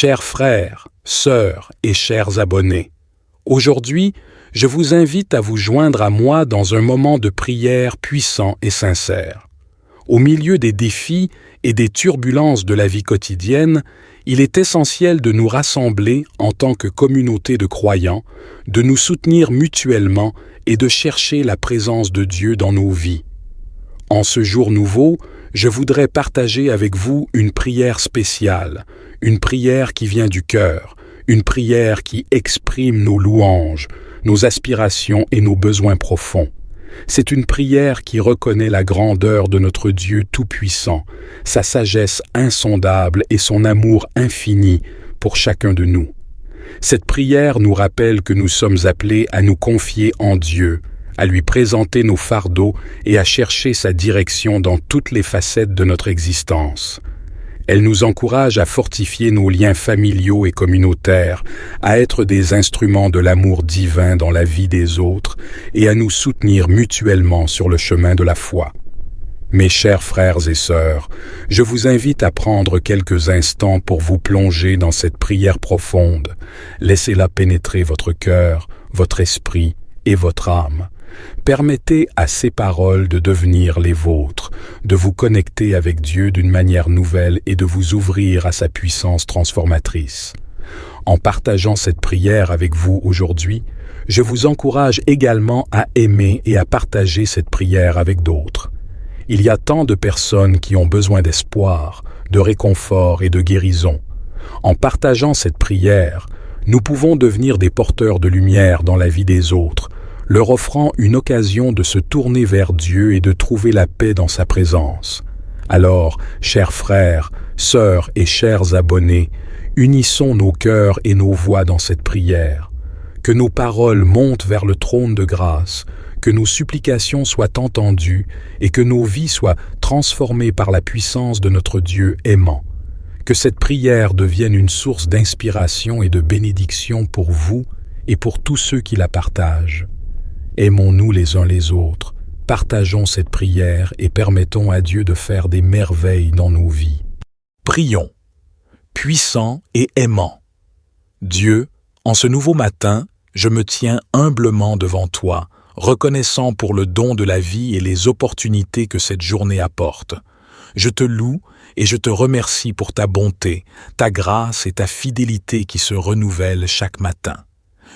Chers frères, sœurs et chers abonnés, aujourd'hui, je vous invite à vous joindre à moi dans un moment de prière puissant et sincère. Au milieu des défis et des turbulences de la vie quotidienne, il est essentiel de nous rassembler en tant que communauté de croyants, de nous soutenir mutuellement et de chercher la présence de Dieu dans nos vies. En ce jour nouveau, je voudrais partager avec vous une prière spéciale, une prière qui vient du cœur, une prière qui exprime nos louanges, nos aspirations et nos besoins profonds. C'est une prière qui reconnaît la grandeur de notre Dieu Tout-Puissant, sa sagesse insondable et son amour infini pour chacun de nous. Cette prière nous rappelle que nous sommes appelés à nous confier en Dieu, à lui présenter nos fardeaux et à chercher sa direction dans toutes les facettes de notre existence. Elle nous encourage à fortifier nos liens familiaux et communautaires, à être des instruments de l'amour divin dans la vie des autres et à nous soutenir mutuellement sur le chemin de la foi. Mes chers frères et sœurs, je vous invite à prendre quelques instants pour vous plonger dans cette prière profonde. Laissez-la pénétrer votre cœur, votre esprit et votre âme. Permettez à ces paroles de devenir les vôtres, de vous connecter avec Dieu d'une manière nouvelle et de vous ouvrir à sa puissance transformatrice. En partageant cette prière avec vous aujourd'hui, je vous encourage également à aimer et à partager cette prière avec d'autres. Il y a tant de personnes qui ont besoin d'espoir, de réconfort et de guérison. En partageant cette prière, nous pouvons devenir des porteurs de lumière dans la vie des autres, leur offrant une occasion de se tourner vers Dieu et de trouver la paix dans sa présence. Alors, chers frères, sœurs et chers abonnés, unissons nos cœurs et nos voix dans cette prière. Que nos paroles montent vers le trône de grâce, que nos supplications soient entendues et que nos vies soient transformées par la puissance de notre Dieu aimant. Que cette prière devienne une source d'inspiration et de bénédiction pour vous et pour tous ceux qui la partagent. Aimons-nous les uns les autres, partageons cette prière et permettons à Dieu de faire des merveilles dans nos vies. Prions, puissant et aimant. Dieu, en ce nouveau matin, je me tiens humblement devant toi, reconnaissant pour le don de la vie et les opportunités que cette journée apporte. Je te loue et je te remercie pour ta bonté, ta grâce et ta fidélité qui se renouvellent chaque matin.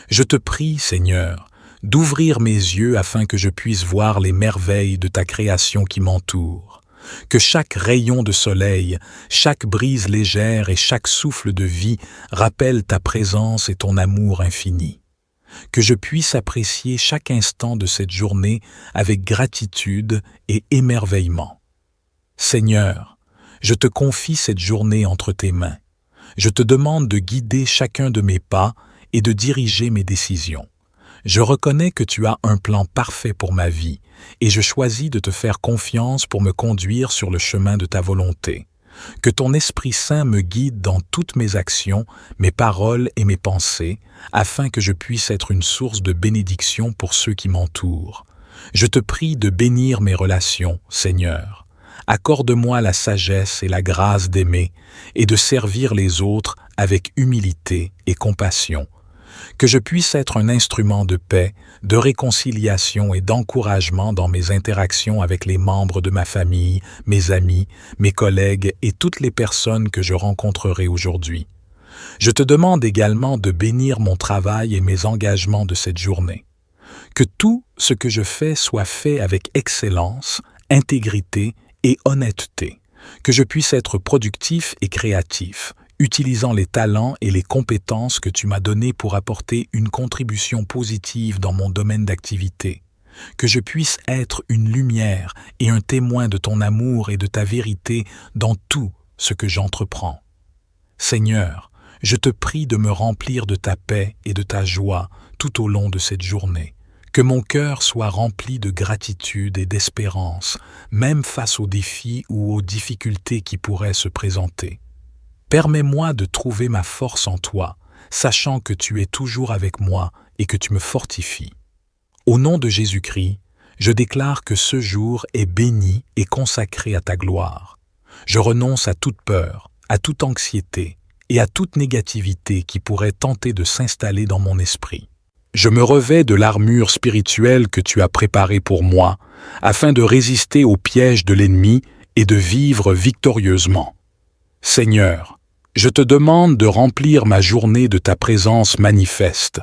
Je te prie, Seigneur, d'ouvrir mes yeux afin que je puisse voir les merveilles de ta création qui m'entoure. Que chaque rayon de soleil, chaque brise légère et chaque souffle de vie rappellent ta présence et ton amour infini. Que je puisse apprécier chaque instant de cette journée avec gratitude et émerveillement. Seigneur, je te confie cette journée entre tes mains. Je te demande de guider chacun de mes pas et de diriger mes décisions. Je reconnais que tu as un plan parfait pour ma vie et je choisis de te faire confiance pour me conduire sur le chemin de ta volonté. Que ton Esprit Saint me guide dans toutes mes actions, mes paroles et mes pensées, afin que je puisse être une source de bénédiction pour ceux qui m'entourent. Je te prie de bénir mes relations, Seigneur. Accorde-moi la sagesse et la grâce d'aimer et de servir les autres avec humilité et compassion. Que je puisse être un instrument de paix, de réconciliation et d'encouragement dans mes interactions avec les membres de ma famille, mes amis, mes collègues et toutes les personnes que je rencontrerai aujourd'hui. Je te demande également de bénir mon travail et mes engagements de cette journée. Que tout ce que je fais soit fait avec excellence, intégrité et honnêteté. Que je puisse être productif et créatif, utilisant les talents et les compétences que tu m'as donnés pour apporter une contribution positive dans mon domaine d'activité. Que je puisse être une lumière et un témoin de ton amour et de ta vérité dans tout ce que j'entreprends. Seigneur, je te prie de me remplir de ta paix et de ta joie tout au long de cette journée. Que mon cœur soit rempli de gratitude et d'espérance, même face aux défis ou aux difficultés qui pourraient se présenter. Permets-moi de trouver ma force en toi, sachant que tu es toujours avec moi et que tu me fortifies. Au nom de Jésus-Christ, je déclare que ce jour est béni et consacré à ta gloire. Je renonce à toute peur, à toute anxiété et à toute négativité qui pourrait tenter de s'installer dans mon esprit. Je me revêts de l'armure spirituelle que tu as préparée pour moi, afin de résister aux pièges de l'ennemi et de vivre victorieusement. Seigneur, je te demande de remplir ma journée de ta présence manifeste,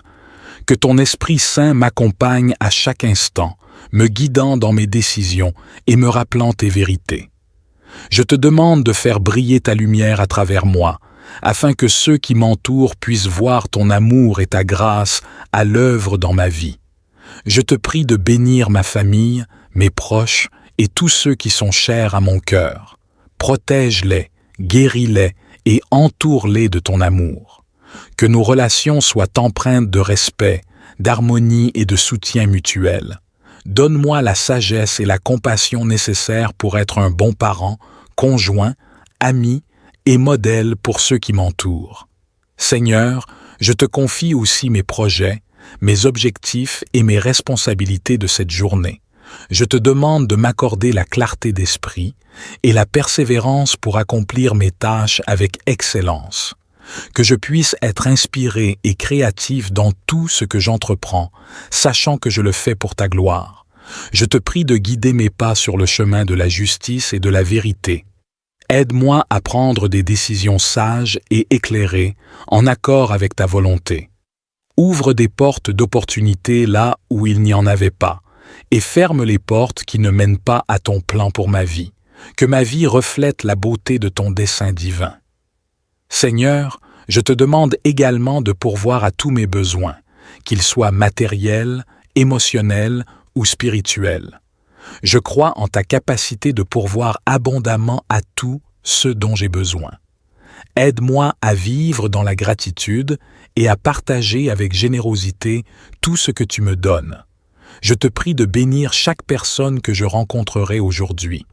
que ton Esprit Saint m'accompagne à chaque instant, me guidant dans mes décisions et me rappelant tes vérités. Je te demande de faire briller ta lumière à travers moi, afin que ceux qui m'entourent puissent voir ton amour et ta grâce à l'œuvre dans ma vie. Je te prie de bénir ma famille, mes proches et tous ceux qui sont chers à mon cœur. Protège-les, guéris-les et entoure-les de ton amour. Que nos relations soient empreintes de respect, d'harmonie et de soutien mutuel. Donne-moi la sagesse et la compassion nécessaires pour être un bon parent, conjoint, ami et modèle pour ceux qui m'entourent. Seigneur, je te confie aussi mes projets, mes objectifs et mes responsabilités de cette journée. Je te demande de m'accorder la clarté d'esprit et la persévérance pour accomplir mes tâches avec excellence. Que je puisse être inspiré et créatif dans tout ce que j'entreprends, sachant que je le fais pour ta gloire. Je te prie de guider mes pas sur le chemin de la justice et de la vérité. Aide-moi à prendre des décisions sages et éclairées, en accord avec ta volonté. Ouvre des portes d'opportunité là où il n'y en avait pas, et ferme les portes qui ne mènent pas à ton plan pour ma vie. Que ma vie reflète la beauté de ton dessein divin. Seigneur, je te demande également de pourvoir à tous mes besoins, qu'ils soient matériels, émotionnels ou spirituels. Je crois en ta capacité de pourvoir abondamment à tout ce dont j'ai besoin. Aide-moi à vivre dans la gratitude et à partager avec générosité tout ce que tu me donnes. Je te prie de bénir chaque personne que je rencontrerai aujourd'hui,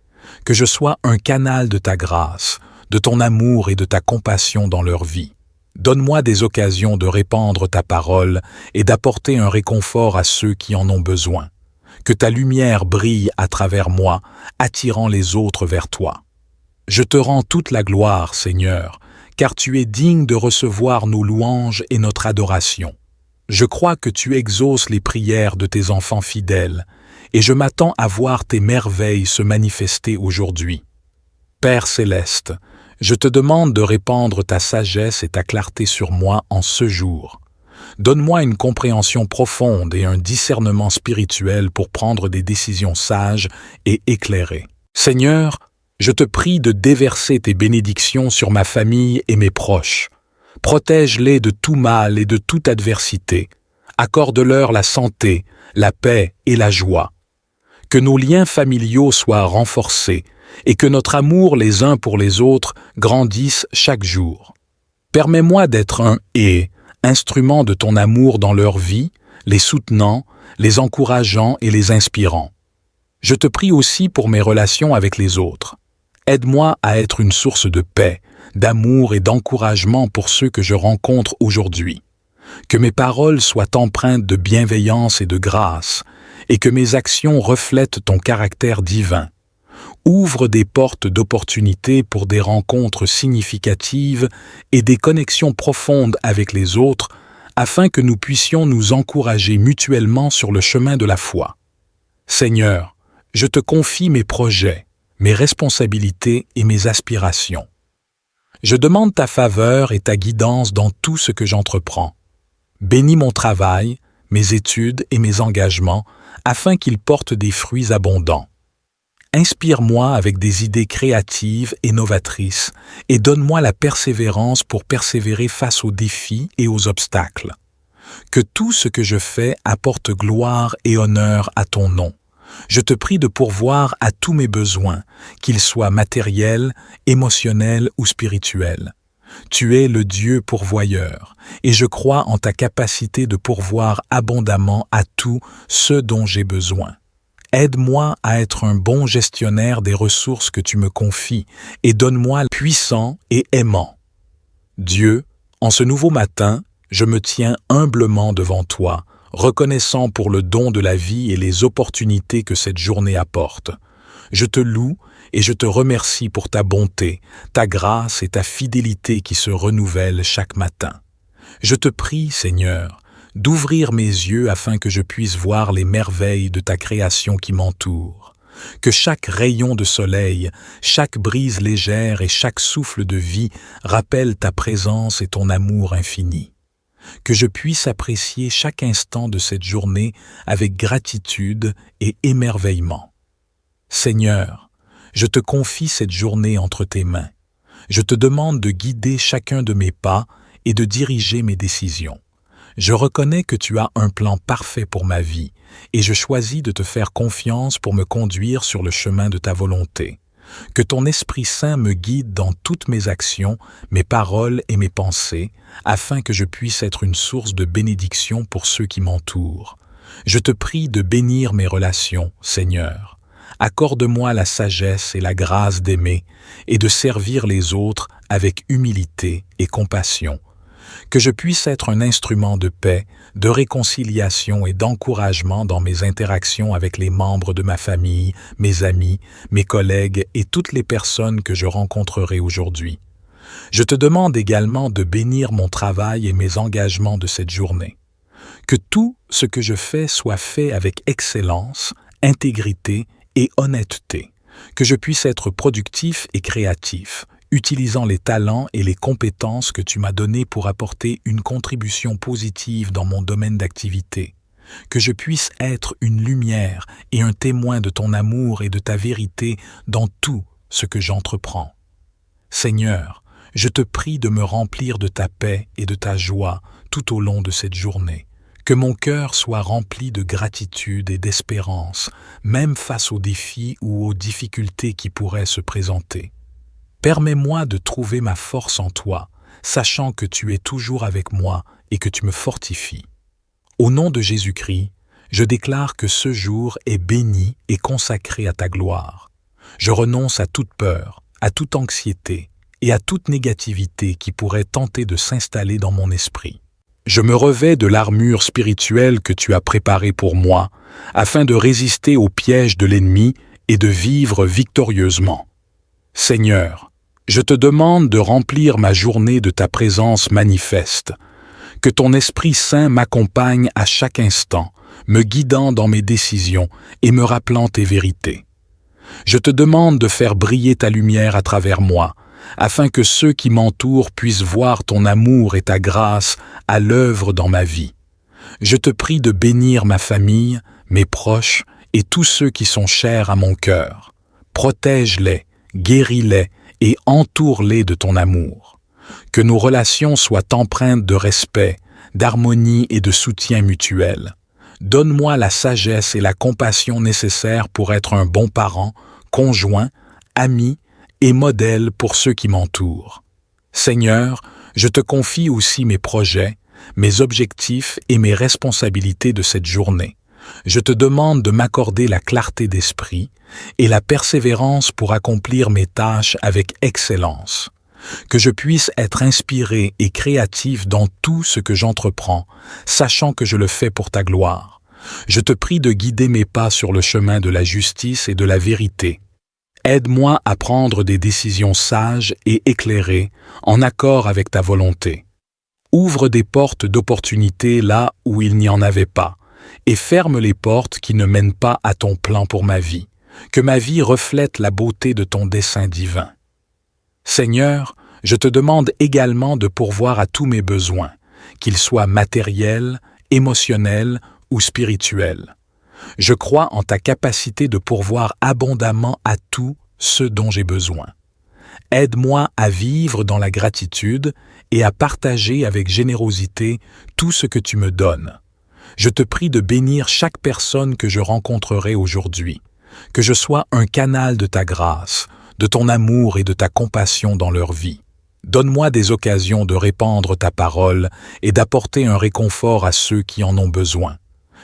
que je sois un canal de ta grâce, de ton amour et de ta compassion dans leur vie. Donne-moi des occasions de répandre ta parole et d'apporter un réconfort à ceux qui en ont besoin. Que ta lumière brille à travers moi, attirant les autres vers toi. Je te rends toute la gloire, Seigneur, car tu es digne de recevoir nos louanges et notre adoration. Je crois que tu exauces les prières de tes enfants fidèles, et je m'attends à voir tes merveilles se manifester aujourd'hui. Père céleste, je te demande de répandre ta sagesse et ta clarté sur moi en ce jour. Donne-moi une compréhension profonde et un discernement spirituel pour prendre des décisions sages et éclairées. Seigneur, je te prie de déverser tes bénédictions sur ma famille et mes proches. Protège-les de tout mal et de toute adversité. Accorde-leur la santé, la paix et la joie. Que nos liens familiaux soient renforcés et que notre amour les uns pour les autres grandisse chaque jour. Permets-moi d'être un instrument de ton amour dans leur vie, les soutenant, les encourageant et les inspirant. Je te prie aussi pour mes relations avec les autres. Aide-moi à être une source de paix, d'amour et d'encouragement pour ceux que je rencontre aujourd'hui. Que mes paroles soient empreintes de bienveillance et de grâce, et que mes actions reflètent ton caractère divin. Ouvre des portes d'opportunité pour des rencontres significatives et des connexions profondes avec les autres, afin que nous puissions nous encourager mutuellement sur le chemin de la foi. Seigneur, je te confie mes projets, mes responsabilités et mes aspirations. Je demande ta faveur et ta guidance dans tout ce que j'entreprends. Bénis mon travail, mes études et mes engagements, afin qu'ils portent des fruits abondants. Inspire-moi avec des idées créatives et novatrices et donne-moi la persévérance pour persévérer face aux défis et aux obstacles. Que tout ce que je fais apporte gloire et honneur à ton nom. Je te prie de pourvoir à tous mes besoins, qu'ils soient matériels, émotionnels ou spirituels. Tu es le Dieu pourvoyeur, et je crois en ta capacité de pourvoir abondamment à tout ce dont j'ai besoin. Aide-moi à être un bon gestionnaire des ressources que tu me confies, et donne-moi puissant et aimant. Dieu, en ce nouveau matin, je me tiens humblement devant toi, reconnaissant pour le don de la vie et les opportunités que cette journée apporte. Je te loue et je te remercie pour ta bonté, ta grâce et ta fidélité qui se renouvellent chaque matin. Je te prie, Seigneur, d'ouvrir mes yeux afin que je puisse voir les merveilles de ta création qui m'entoure. Que chaque rayon de soleil, chaque brise légère et chaque souffle de vie rappellent ta présence et ton amour infini. Que je puisse apprécier chaque instant de cette journée avec gratitude et émerveillement. Seigneur, je te confie cette journée entre tes mains. Je te demande de guider chacun de mes pas et de diriger mes décisions. Je reconnais que tu as un plan parfait pour ma vie et je choisis de te faire confiance pour me conduire sur le chemin de ta volonté. Que ton Esprit Saint me guide dans toutes mes actions, mes paroles et mes pensées, afin que je puisse être une source de bénédiction pour ceux qui m'entourent. Je te prie de bénir mes relations, Seigneur. Accorde-moi la sagesse et la grâce d'aimer et de servir les autres avec humilité et compassion. Que je puisse être un instrument de paix, de réconciliation et d'encouragement dans mes interactions avec les membres de ma famille, mes amis, mes collègues et toutes les personnes que je rencontrerai aujourd'hui. Je te demande également de bénir mon travail et mes engagements de cette journée. Que tout ce que je fais soit fait avec excellence, intégrité et honnêteté. Que je puisse être productif et créatif, utilisant les talents et les compétences que tu m'as donnés pour apporter une contribution positive dans mon domaine d'activité. Que je puisse être une lumière et un témoin de ton amour et de ta vérité dans tout ce que j'entreprends. Seigneur, je te prie de me remplir de ta paix et de ta joie tout au long de cette journée. Que mon cœur soit rempli de gratitude et d'espérance, même face aux défis ou aux difficultés qui pourraient se présenter. Permets-moi de trouver ma force en toi, sachant que tu es toujours avec moi et que tu me fortifies. Au nom de Jésus-Christ, je déclare que ce jour est béni et consacré à ta gloire. Je renonce à toute peur, à toute anxiété et à toute négativité qui pourrait tenter de s'installer dans mon esprit. Je me revêts de l'armure spirituelle que tu as préparée pour moi, afin de résister aux pièges de l'ennemi et de vivre victorieusement. Seigneur, je te demande de remplir ma journée de ta présence manifeste. Que ton Esprit Saint m'accompagne à chaque instant, me guidant dans mes décisions et me rappelant tes vérités. Je te demande de faire briller ta lumière à travers moi, afin que ceux qui m'entourent puissent voir ton amour et ta grâce à l'œuvre dans ma vie. Je te prie de bénir ma famille, mes proches et tous ceux qui sont chers à mon cœur. Protège-les, guéris-les et entoure-les de ton amour. Que nos relations soient empreintes de respect, d'harmonie et de soutien mutuel. Donne-moi la sagesse et la compassion nécessaires pour être un bon parent, conjoint, ami et modèle pour ceux qui m'entourent. Seigneur, je te confie aussi mes projets, mes objectifs et mes responsabilités de cette journée. Je te demande de m'accorder la clarté d'esprit et la persévérance pour accomplir mes tâches avec excellence. Que je puisse être inspiré et créatif dans tout ce que j'entreprends, sachant que je le fais pour ta gloire. Je te prie de guider mes pas sur le chemin de la justice et de la vérité. Aide-moi à prendre des décisions sages et éclairées, en accord avec ta volonté. Ouvre des portes d'opportunité là où il n'y en avait pas, et ferme les portes qui ne mènent pas à ton plan pour ma vie. Que ma vie reflète la beauté de ton dessein divin. Seigneur, je te demande également de pourvoir à tous mes besoins, qu'ils soient matériels, émotionnels ou spirituels. Je crois en ta capacité de pourvoir abondamment à tout ce dont j'ai besoin. Aide-moi à vivre dans la gratitude et à partager avec générosité tout ce que tu me donnes. Je te prie de bénir chaque personne que je rencontrerai aujourd'hui, que je sois un canal de ta grâce, de ton amour et de ta compassion dans leur vie. Donne-moi des occasions de répandre ta parole et d'apporter un réconfort à ceux qui en ont besoin.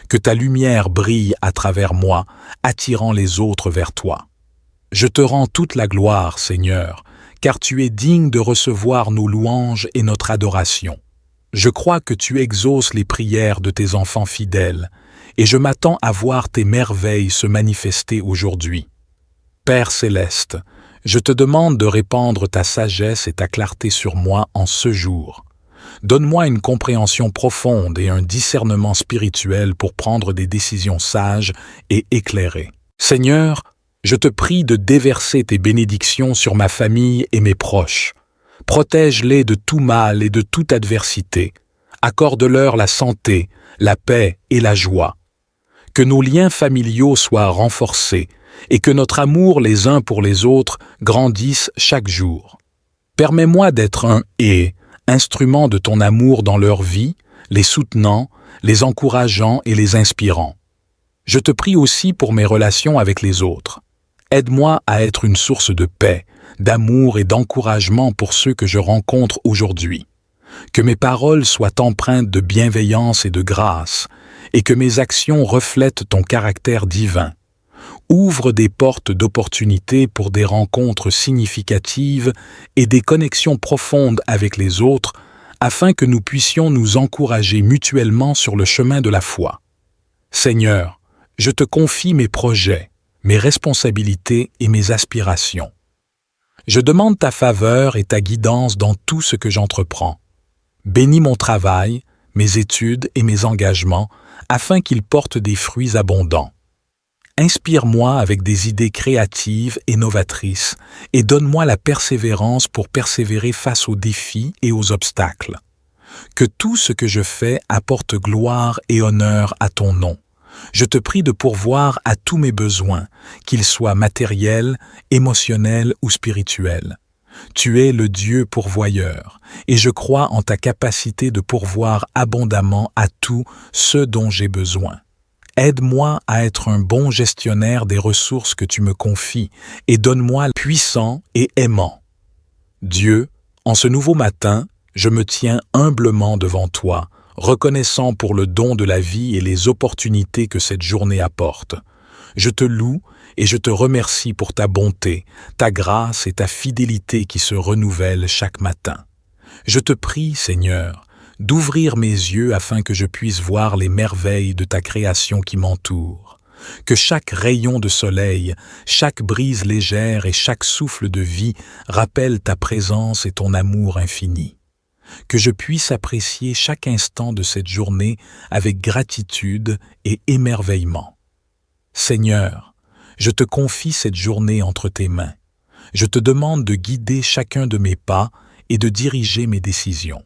Que ta lumière brille à travers moi, attirant les autres vers toi. Je te rends toute la gloire, Seigneur, car tu es digne de recevoir nos louanges et notre adoration. Je crois que tu exauces les prières de tes enfants fidèles, et je m'attends à voir tes merveilles se manifester aujourd'hui. Père céleste, je te demande de répandre ta sagesse et ta clarté sur moi en ce jour. Donne-moi une compréhension profonde et un discernement spirituel pour prendre des décisions sages et éclairées. Seigneur, je te prie de déverser tes bénédictions sur ma famille et mes proches. Protège-les de tout mal et de toute adversité. Accorde-leur la santé, la paix et la joie. Que nos liens familiaux soient renforcés et que notre amour les uns pour les autres grandisse chaque jour. Permets-moi d'être un instrument de ton amour dans leur vie, les soutenant, les encourageant et les inspirant. Je te prie aussi pour mes relations avec les autres. Aide-moi à être une source de paix, d'amour et d'encouragement pour ceux que je rencontre aujourd'hui. Que mes paroles soient empreintes de bienveillance et de grâce, et que mes actions reflètent ton caractère divin. Ouvre des portes d'opportunités pour des rencontres significatives et des connexions profondes avec les autres, afin que nous puissions nous encourager mutuellement sur le chemin de la foi. Seigneur, je te confie mes projets, mes responsabilités et mes aspirations. Je demande ta faveur et ta guidance dans tout ce que j'entreprends. Bénis mon travail, mes études et mes engagements, afin qu'ils portent des fruits abondants. Inspire-moi avec des idées créatives et novatrices et donne-moi la persévérance pour persévérer face aux défis et aux obstacles. Que tout ce que je fais apporte gloire et honneur à ton nom. Je te prie de pourvoir à tous mes besoins, qu'ils soient matériels, émotionnels ou spirituels. Tu es le Dieu pourvoyeur, et je crois en ta capacité de pourvoir abondamment à tout ce dont j'ai besoin. Aide-moi à être un bon gestionnaire des ressources que tu me confies et donne-moi puissant et aimant. Dieu, en ce nouveau matin, je me tiens humblement devant toi, reconnaissant pour le don de la vie et les opportunités que cette journée apporte. Je te loue et je te remercie pour ta bonté, ta grâce et ta fidélité qui se renouvellent chaque matin. Je te prie, Seigneur, d'ouvrir mes yeux afin que je puisse voir les merveilles de ta création qui m'entoure. Que chaque rayon de soleil, chaque brise légère et chaque souffle de vie rappelle ta présence et ton amour infini. Que je puisse apprécier chaque instant de cette journée avec gratitude et émerveillement. Seigneur, je te confie cette journée entre tes mains. Je te demande de guider chacun de mes pas et de diriger mes décisions.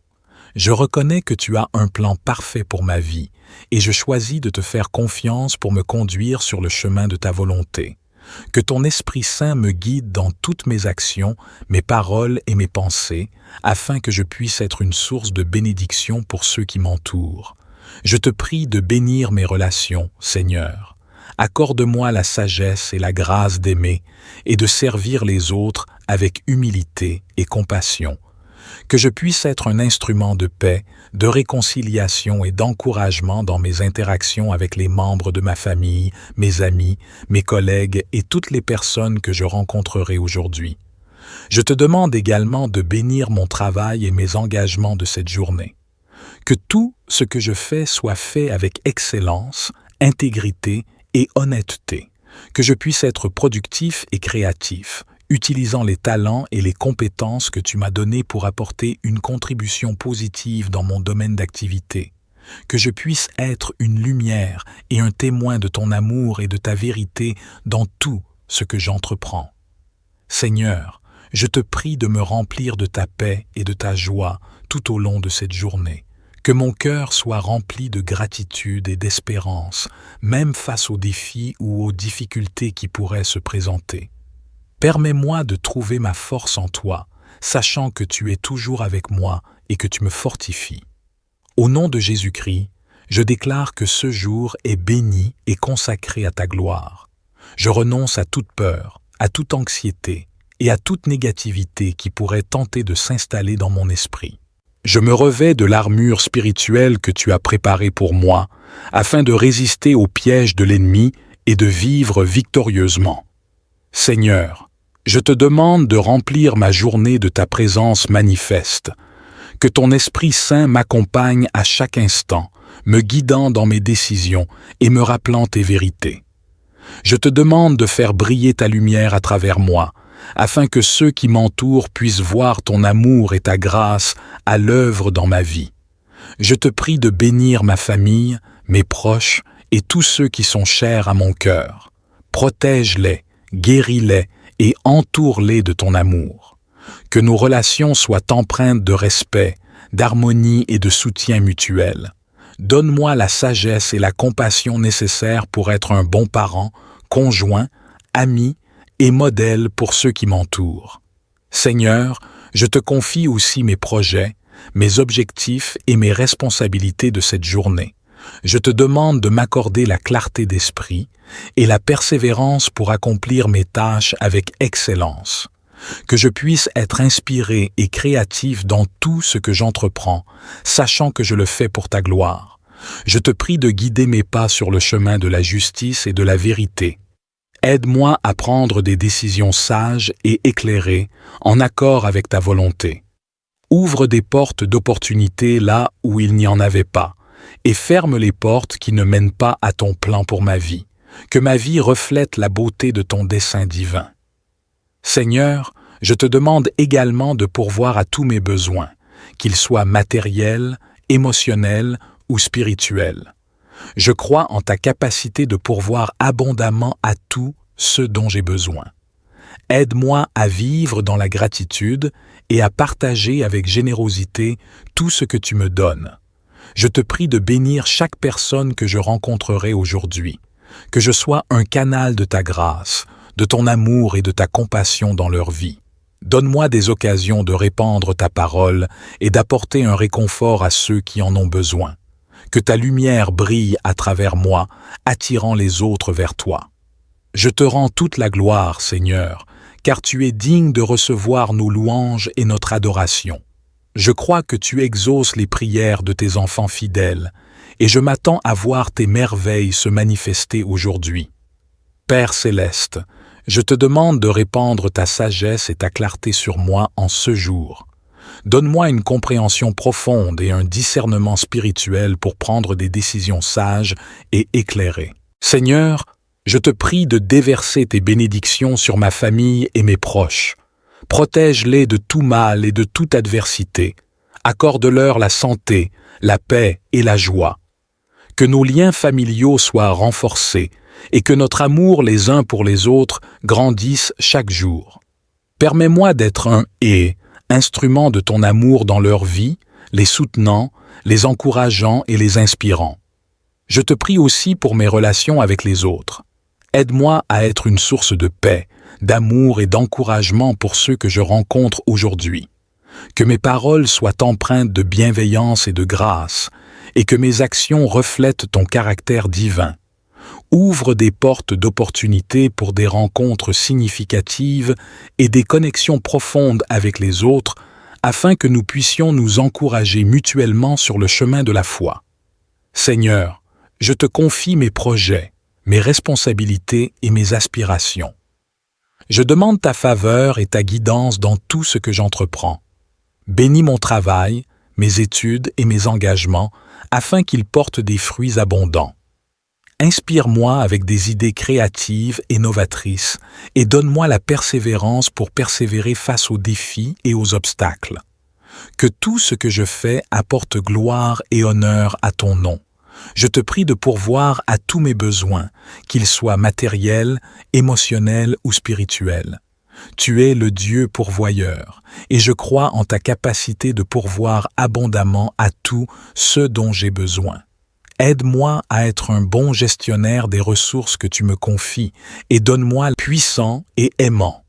Je reconnais que tu as un plan parfait pour ma vie et je choisis de te faire confiance pour me conduire sur le chemin de ta volonté. Que ton Esprit Saint me guide dans toutes mes actions, mes paroles et mes pensées, afin que je puisse être une source de bénédiction pour ceux qui m'entourent. Je te prie de bénir mes relations, Seigneur. Accorde-moi la sagesse et la grâce d'aimer et de servir les autres avec humilité et compassion. Que je puisse être un instrument de paix, de réconciliation et d'encouragement dans mes interactions avec les membres de ma famille, mes amis, mes collègues et toutes les personnes que je rencontrerai aujourd'hui. Je te demande également de bénir mon travail et mes engagements de cette journée. Que tout ce que je fais soit fait avec excellence, intégrité et honnêteté. Que je puisse être productif et créatif, utilisant les talents et les compétences que tu m'as donnés pour apporter une contribution positive dans mon domaine d'activité. Que je puisse être une lumière et un témoin de ton amour et de ta vérité dans tout ce que j'entreprends. Seigneur, je te prie de me remplir de ta paix et de ta joie tout au long de cette journée. Que mon cœur soit rempli de gratitude et d'espérance, même face aux défis ou aux difficultés qui pourraient se présenter. Permets-moi de trouver ma force en toi, sachant que tu es toujours avec moi et que tu me fortifies. Au nom de Jésus-Christ, je déclare que ce jour est béni et consacré à ta gloire. Je renonce à toute peur, à toute anxiété et à toute négativité qui pourrait tenter de s'installer dans mon esprit. Je me revêts de l'armure spirituelle que tu as préparée pour moi, afin de résister aux pièges de l'ennemi et de vivre victorieusement. Seigneur, je te demande de remplir ma journée de ta présence manifeste. Que ton Esprit Saint m'accompagne à chaque instant, me guidant dans mes décisions et me rappelant tes vérités. Je te demande de faire briller ta lumière à travers moi, afin que ceux qui m'entourent puissent voir ton amour et ta grâce à l'œuvre dans ma vie. Je te prie de bénir ma famille, mes proches et tous ceux qui sont chers à mon cœur. Protège-les, guéris-les et entoure-les de ton amour. Que nos relations soient empreintes de respect, d'harmonie et de soutien mutuel. Donne-moi la sagesse et la compassion nécessaires pour être un bon parent, conjoint, ami et modèle pour ceux qui m'entourent. Seigneur, je te confie aussi mes projets, mes objectifs et mes responsabilités de cette journée. Je te demande de m'accorder la clarté d'esprit et la persévérance pour accomplir mes tâches avec excellence. Que je puisse être inspiré et créatif dans tout ce que j'entreprends, sachant que je le fais pour ta gloire. Je te prie de guider mes pas sur le chemin de la justice et de la vérité. Aide-moi à prendre des décisions sages et éclairées, en accord avec ta volonté. Ouvre des portes d'opportunité là où il n'y en avait pas, et ferme les portes qui ne mènent pas à ton plan pour ma vie. Que ma vie reflète la beauté de ton dessein divin. Seigneur, je te demande également de pourvoir à tous mes besoins, qu'ils soient matériels, émotionnels ou spirituels. Je crois en ta capacité de pourvoir abondamment à tout ce dont j'ai besoin. Aide-moi à vivre dans la gratitude et à partager avec générosité tout ce que tu me donnes. Je te prie de bénir chaque personne que je rencontrerai aujourd'hui, que je sois un canal de ta grâce, de ton amour et de ta compassion dans leur vie. Donne-moi des occasions de répandre ta parole et d'apporter un réconfort à ceux qui en ont besoin. Que ta lumière brille à travers moi, attirant les autres vers toi. Je te rends toute la gloire, Seigneur, car tu es digne de recevoir nos louanges et notre adoration. Je crois que tu exauces les prières de tes enfants fidèles, et je m'attends à voir tes merveilles se manifester aujourd'hui. Père céleste, je te demande de répandre ta sagesse et ta clarté sur moi en ce jour. Donne-moi une compréhension profonde et un discernement spirituel pour prendre des décisions sages et éclairées. Seigneur, je te prie de déverser tes bénédictions sur ma famille et mes proches. Protège-les de tout mal et de toute adversité. Accorde-leur la santé, la paix et la joie. Que nos liens familiaux soient renforcés et que notre amour les uns pour les autres grandisse chaque jour. Permets-moi d'être un instrument de ton amour dans leur vie, les soutenant, les encourageant et les inspirant. Je te prie aussi pour mes relations avec les autres. Aide-moi à être une source de paix, d'amour et d'encouragement pour ceux que je rencontre aujourd'hui. Que mes paroles soient empreintes de bienveillance et de grâce, et que mes actions reflètent ton caractère divin. Ouvre des portes d'opportunité pour des rencontres significatives et des connexions profondes avec les autres, afin que nous puissions nous encourager mutuellement sur le chemin de la foi. Seigneur, je te confie mes projets, mes responsabilités et mes aspirations. Je demande ta faveur et ta guidance dans tout ce que j'entreprends. Bénis mon travail, mes études et mes engagements, afin qu'ils portent des fruits abondants. Inspire-moi avec des idées créatives et novatrices et donne-moi la persévérance pour persévérer face aux défis et aux obstacles. Que tout ce que je fais apporte gloire et honneur à ton nom. Je te prie de pourvoir à tous mes besoins, qu'ils soient matériels, émotionnels ou spirituels. Tu es le Dieu pourvoyeur, et je crois en ta capacité de pourvoir abondamment à tout ce dont j'ai besoin. Aide-moi à être un bon gestionnaire des ressources que tu me confies et donne-moi puissant et aimant.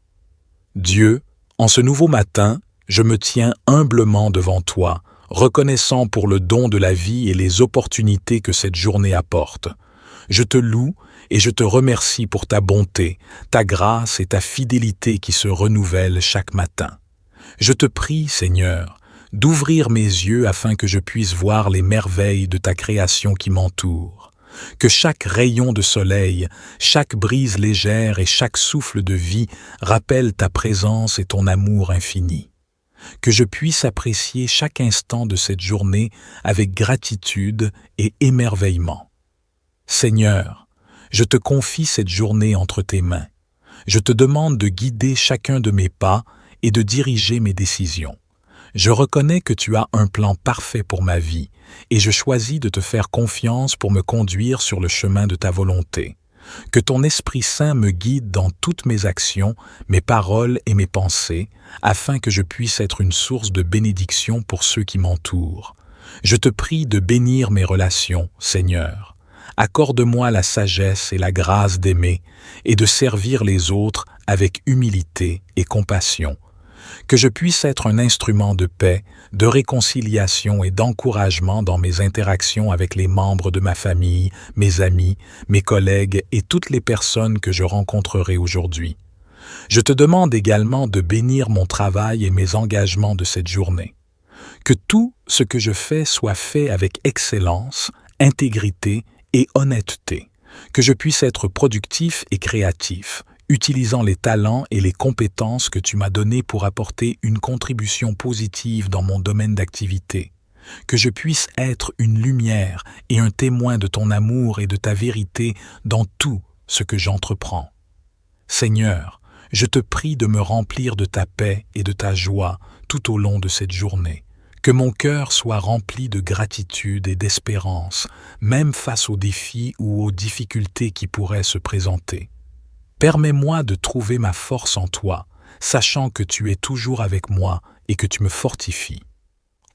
Dieu, en ce nouveau matin, je me tiens humblement devant toi, reconnaissant pour le don de la vie et les opportunités que cette journée apporte. Je te loue et je te remercie pour ta bonté, ta grâce et ta fidélité qui se renouvellent chaque matin. Je te prie, Seigneur, d'ouvrir mes yeux afin que je puisse voir les merveilles de ta création qui m'entoure. Que chaque rayon de soleil, chaque brise légère et chaque souffle de vie rappellent ta présence et ton amour infini. Que je puisse apprécier chaque instant de cette journée avec gratitude et émerveillement. Seigneur, Je te confie cette journée entre tes mains. Je te demande de guider chacun de mes pas et de diriger mes décisions. Je reconnais que tu as un plan parfait pour ma vie et je choisis de te faire confiance pour me conduire sur le chemin de ta volonté. Que ton Esprit Saint me guide dans toutes mes actions, mes paroles et mes pensées, afin que je puisse être une source de bénédiction pour ceux qui m'entourent. Je te prie de bénir mes relations, Seigneur. Accorde-moi la sagesse et la grâce d'aimer et de servir les autres avec humilité et compassion. Que je puisse être un instrument de paix, de réconciliation et d'encouragement dans mes interactions avec les membres de ma famille, mes amis, mes collègues et toutes les personnes que je rencontrerai aujourd'hui. Je te demande également de bénir mon travail et mes engagements de cette journée. Que tout ce que je fais soit fait avec excellence, intégrité et honnêteté. Que je puisse être productif et créatif, utilisant les talents et les compétences que tu m'as donnés pour apporter une contribution positive dans mon domaine d'activité. Que je puisse être une lumière et un témoin de ton amour et de ta vérité dans tout ce que j'entreprends. Seigneur, je te prie de me remplir de ta paix et de ta joie tout au long de cette journée. Que mon cœur soit rempli de gratitude et d'espérance, même face aux défis ou aux difficultés qui pourraient se présenter. Permets-moi de trouver ma force en toi, sachant que tu es toujours avec moi et que tu me fortifies.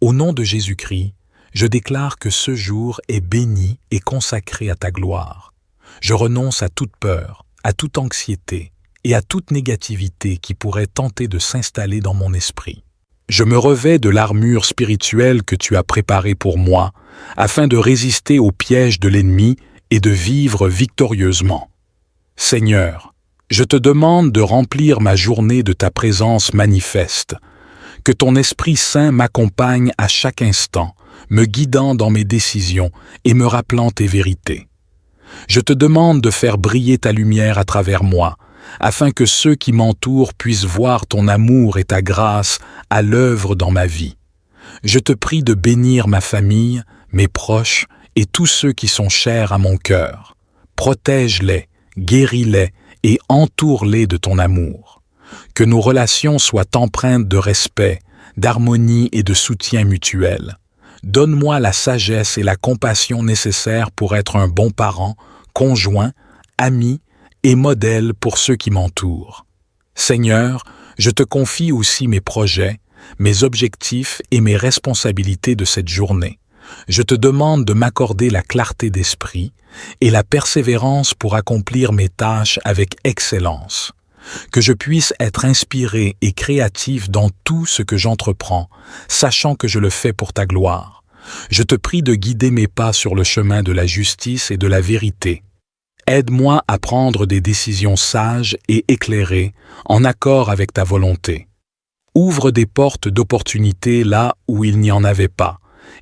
Au nom de Jésus-Christ, je déclare que ce jour est béni et consacré à ta gloire. Je renonce à toute peur, à toute anxiété et à toute négativité qui pourrait tenter de s'installer dans mon esprit. Je me revêts de l'armure spirituelle que tu as préparée pour moi, afin de résister aux pièges de l'ennemi et de vivre victorieusement. Seigneur, je te demande de remplir ma journée de ta présence manifeste. Que ton Esprit Saint m'accompagne à chaque instant, me guidant dans mes décisions et me rappelant tes vérités. Je te demande de faire briller ta lumière à travers moi, afin que ceux qui m'entourent puissent voir ton amour et ta grâce à l'œuvre dans ma vie. Je te prie de bénir ma famille, mes proches et tous ceux qui sont chers à mon cœur. Protège-les, guéris-les et entoure-les de ton amour. Que nos relations soient empreintes de respect, d'harmonie et de soutien mutuel. Donne-moi la sagesse et la compassion nécessaires pour être un bon parent, conjoint, ami et modèle pour ceux qui m'entourent. Seigneur, je te confie aussi mes projets, mes objectifs et mes responsabilités de cette journée. Je te demande de m'accorder la clarté d'esprit et la persévérance pour accomplir mes tâches avec excellence. Que je puisse être inspiré et créatif dans tout ce que j'entreprends, sachant que je le fais pour ta gloire. Je te prie de guider mes pas sur le chemin de la justice et de la vérité. Aide-moi à prendre des décisions sages et éclairées, en accord avec ta volonté. Ouvre des portes d'opportunité là où il n'y en avait pas,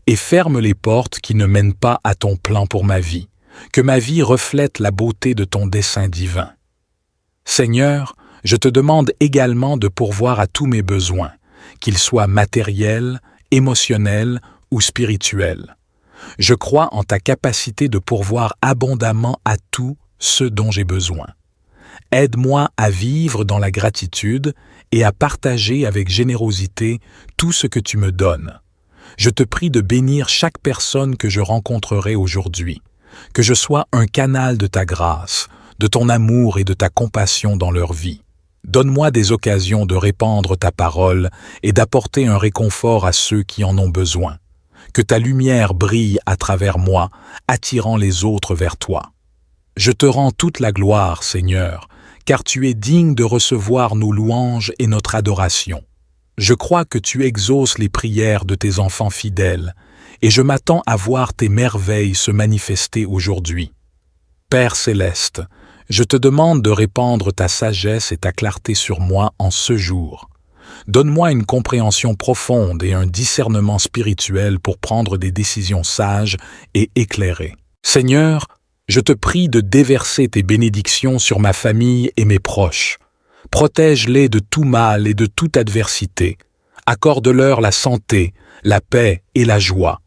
et ferme les portes qui ne mènent pas à ton plan pour ma vie. Que ma vie reflète la beauté de ton dessein divin. Seigneur, je te demande également de pourvoir à tous mes besoins, qu'ils soient matériels, émotionnels ou spirituels. Je crois en ta capacité de pourvoir abondamment à tout ce dont j'ai besoin. Aide-moi à vivre dans la gratitude et à partager avec générosité tout ce que tu me donnes. Je te prie de bénir chaque personne que je rencontrerai aujourd'hui, que je sois un canal de ta grâce, de ton amour et de ta compassion dans leur vie. Donne-moi des occasions de répandre ta parole et d'apporter un réconfort à ceux qui en ont besoin. Que ta lumière brille à travers moi, attirant les autres vers toi. Je te rends toute la gloire, Seigneur, car tu es digne de recevoir nos louanges et notre adoration. Je crois que tu exauces les prières de tes enfants fidèles, et je m'attends à voir tes merveilles se manifester aujourd'hui. Père céleste, je te demande de répandre ta sagesse et ta clarté sur moi en ce jour. Donne-moi une compréhension profonde et un discernement spirituel pour prendre des décisions sages et éclairées. Seigneur, je te prie de déverser tes bénédictions sur ma famille et mes proches. Protège-les de tout mal et de toute adversité. Accorde-leur la santé, la paix et la joie.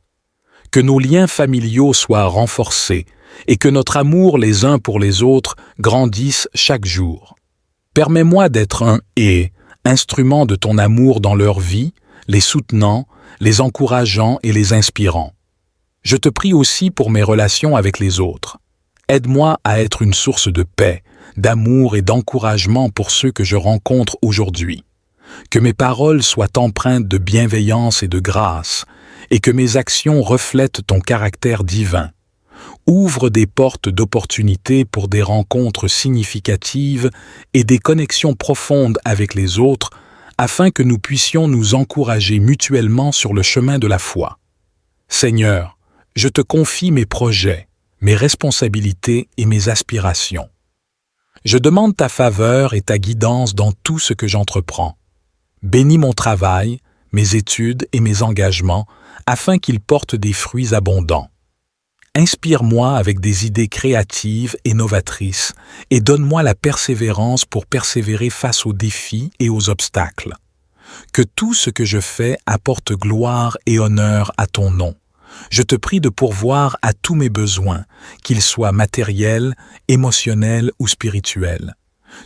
Que nos liens familiaux soient renforcés et que notre amour les uns pour les autres grandisse chaque jour. Permets-moi d'être un instrument de ton amour dans leur vie, les soutenant, les encourageant et les inspirant. Je te prie aussi pour mes relations avec les autres. Aide-moi à être une source de paix, d'amour et d'encouragement pour ceux que je rencontre aujourd'hui. Que mes paroles soient empreintes de bienveillance et de grâce, et que mes actions reflètent ton caractère divin. Ouvre des portes d'opportunités pour des rencontres significatives et des connexions profondes avec les autres, afin que nous puissions nous encourager mutuellement sur le chemin de la foi. Seigneur, je te confie mes projets, mes responsabilités et mes aspirations. Je demande ta faveur et ta guidance dans tout ce que j'entreprends. Bénis mon travail, mes études et mes engagements, afin qu'ils portent des fruits abondants. Inspire-moi avec des idées créatives et novatrices et donne-moi la persévérance pour persévérer face aux défis et aux obstacles. Que tout ce que je fais apporte gloire et honneur à ton nom. Je te prie de pourvoir à tous mes besoins, qu'ils soient matériels, émotionnels ou spirituels.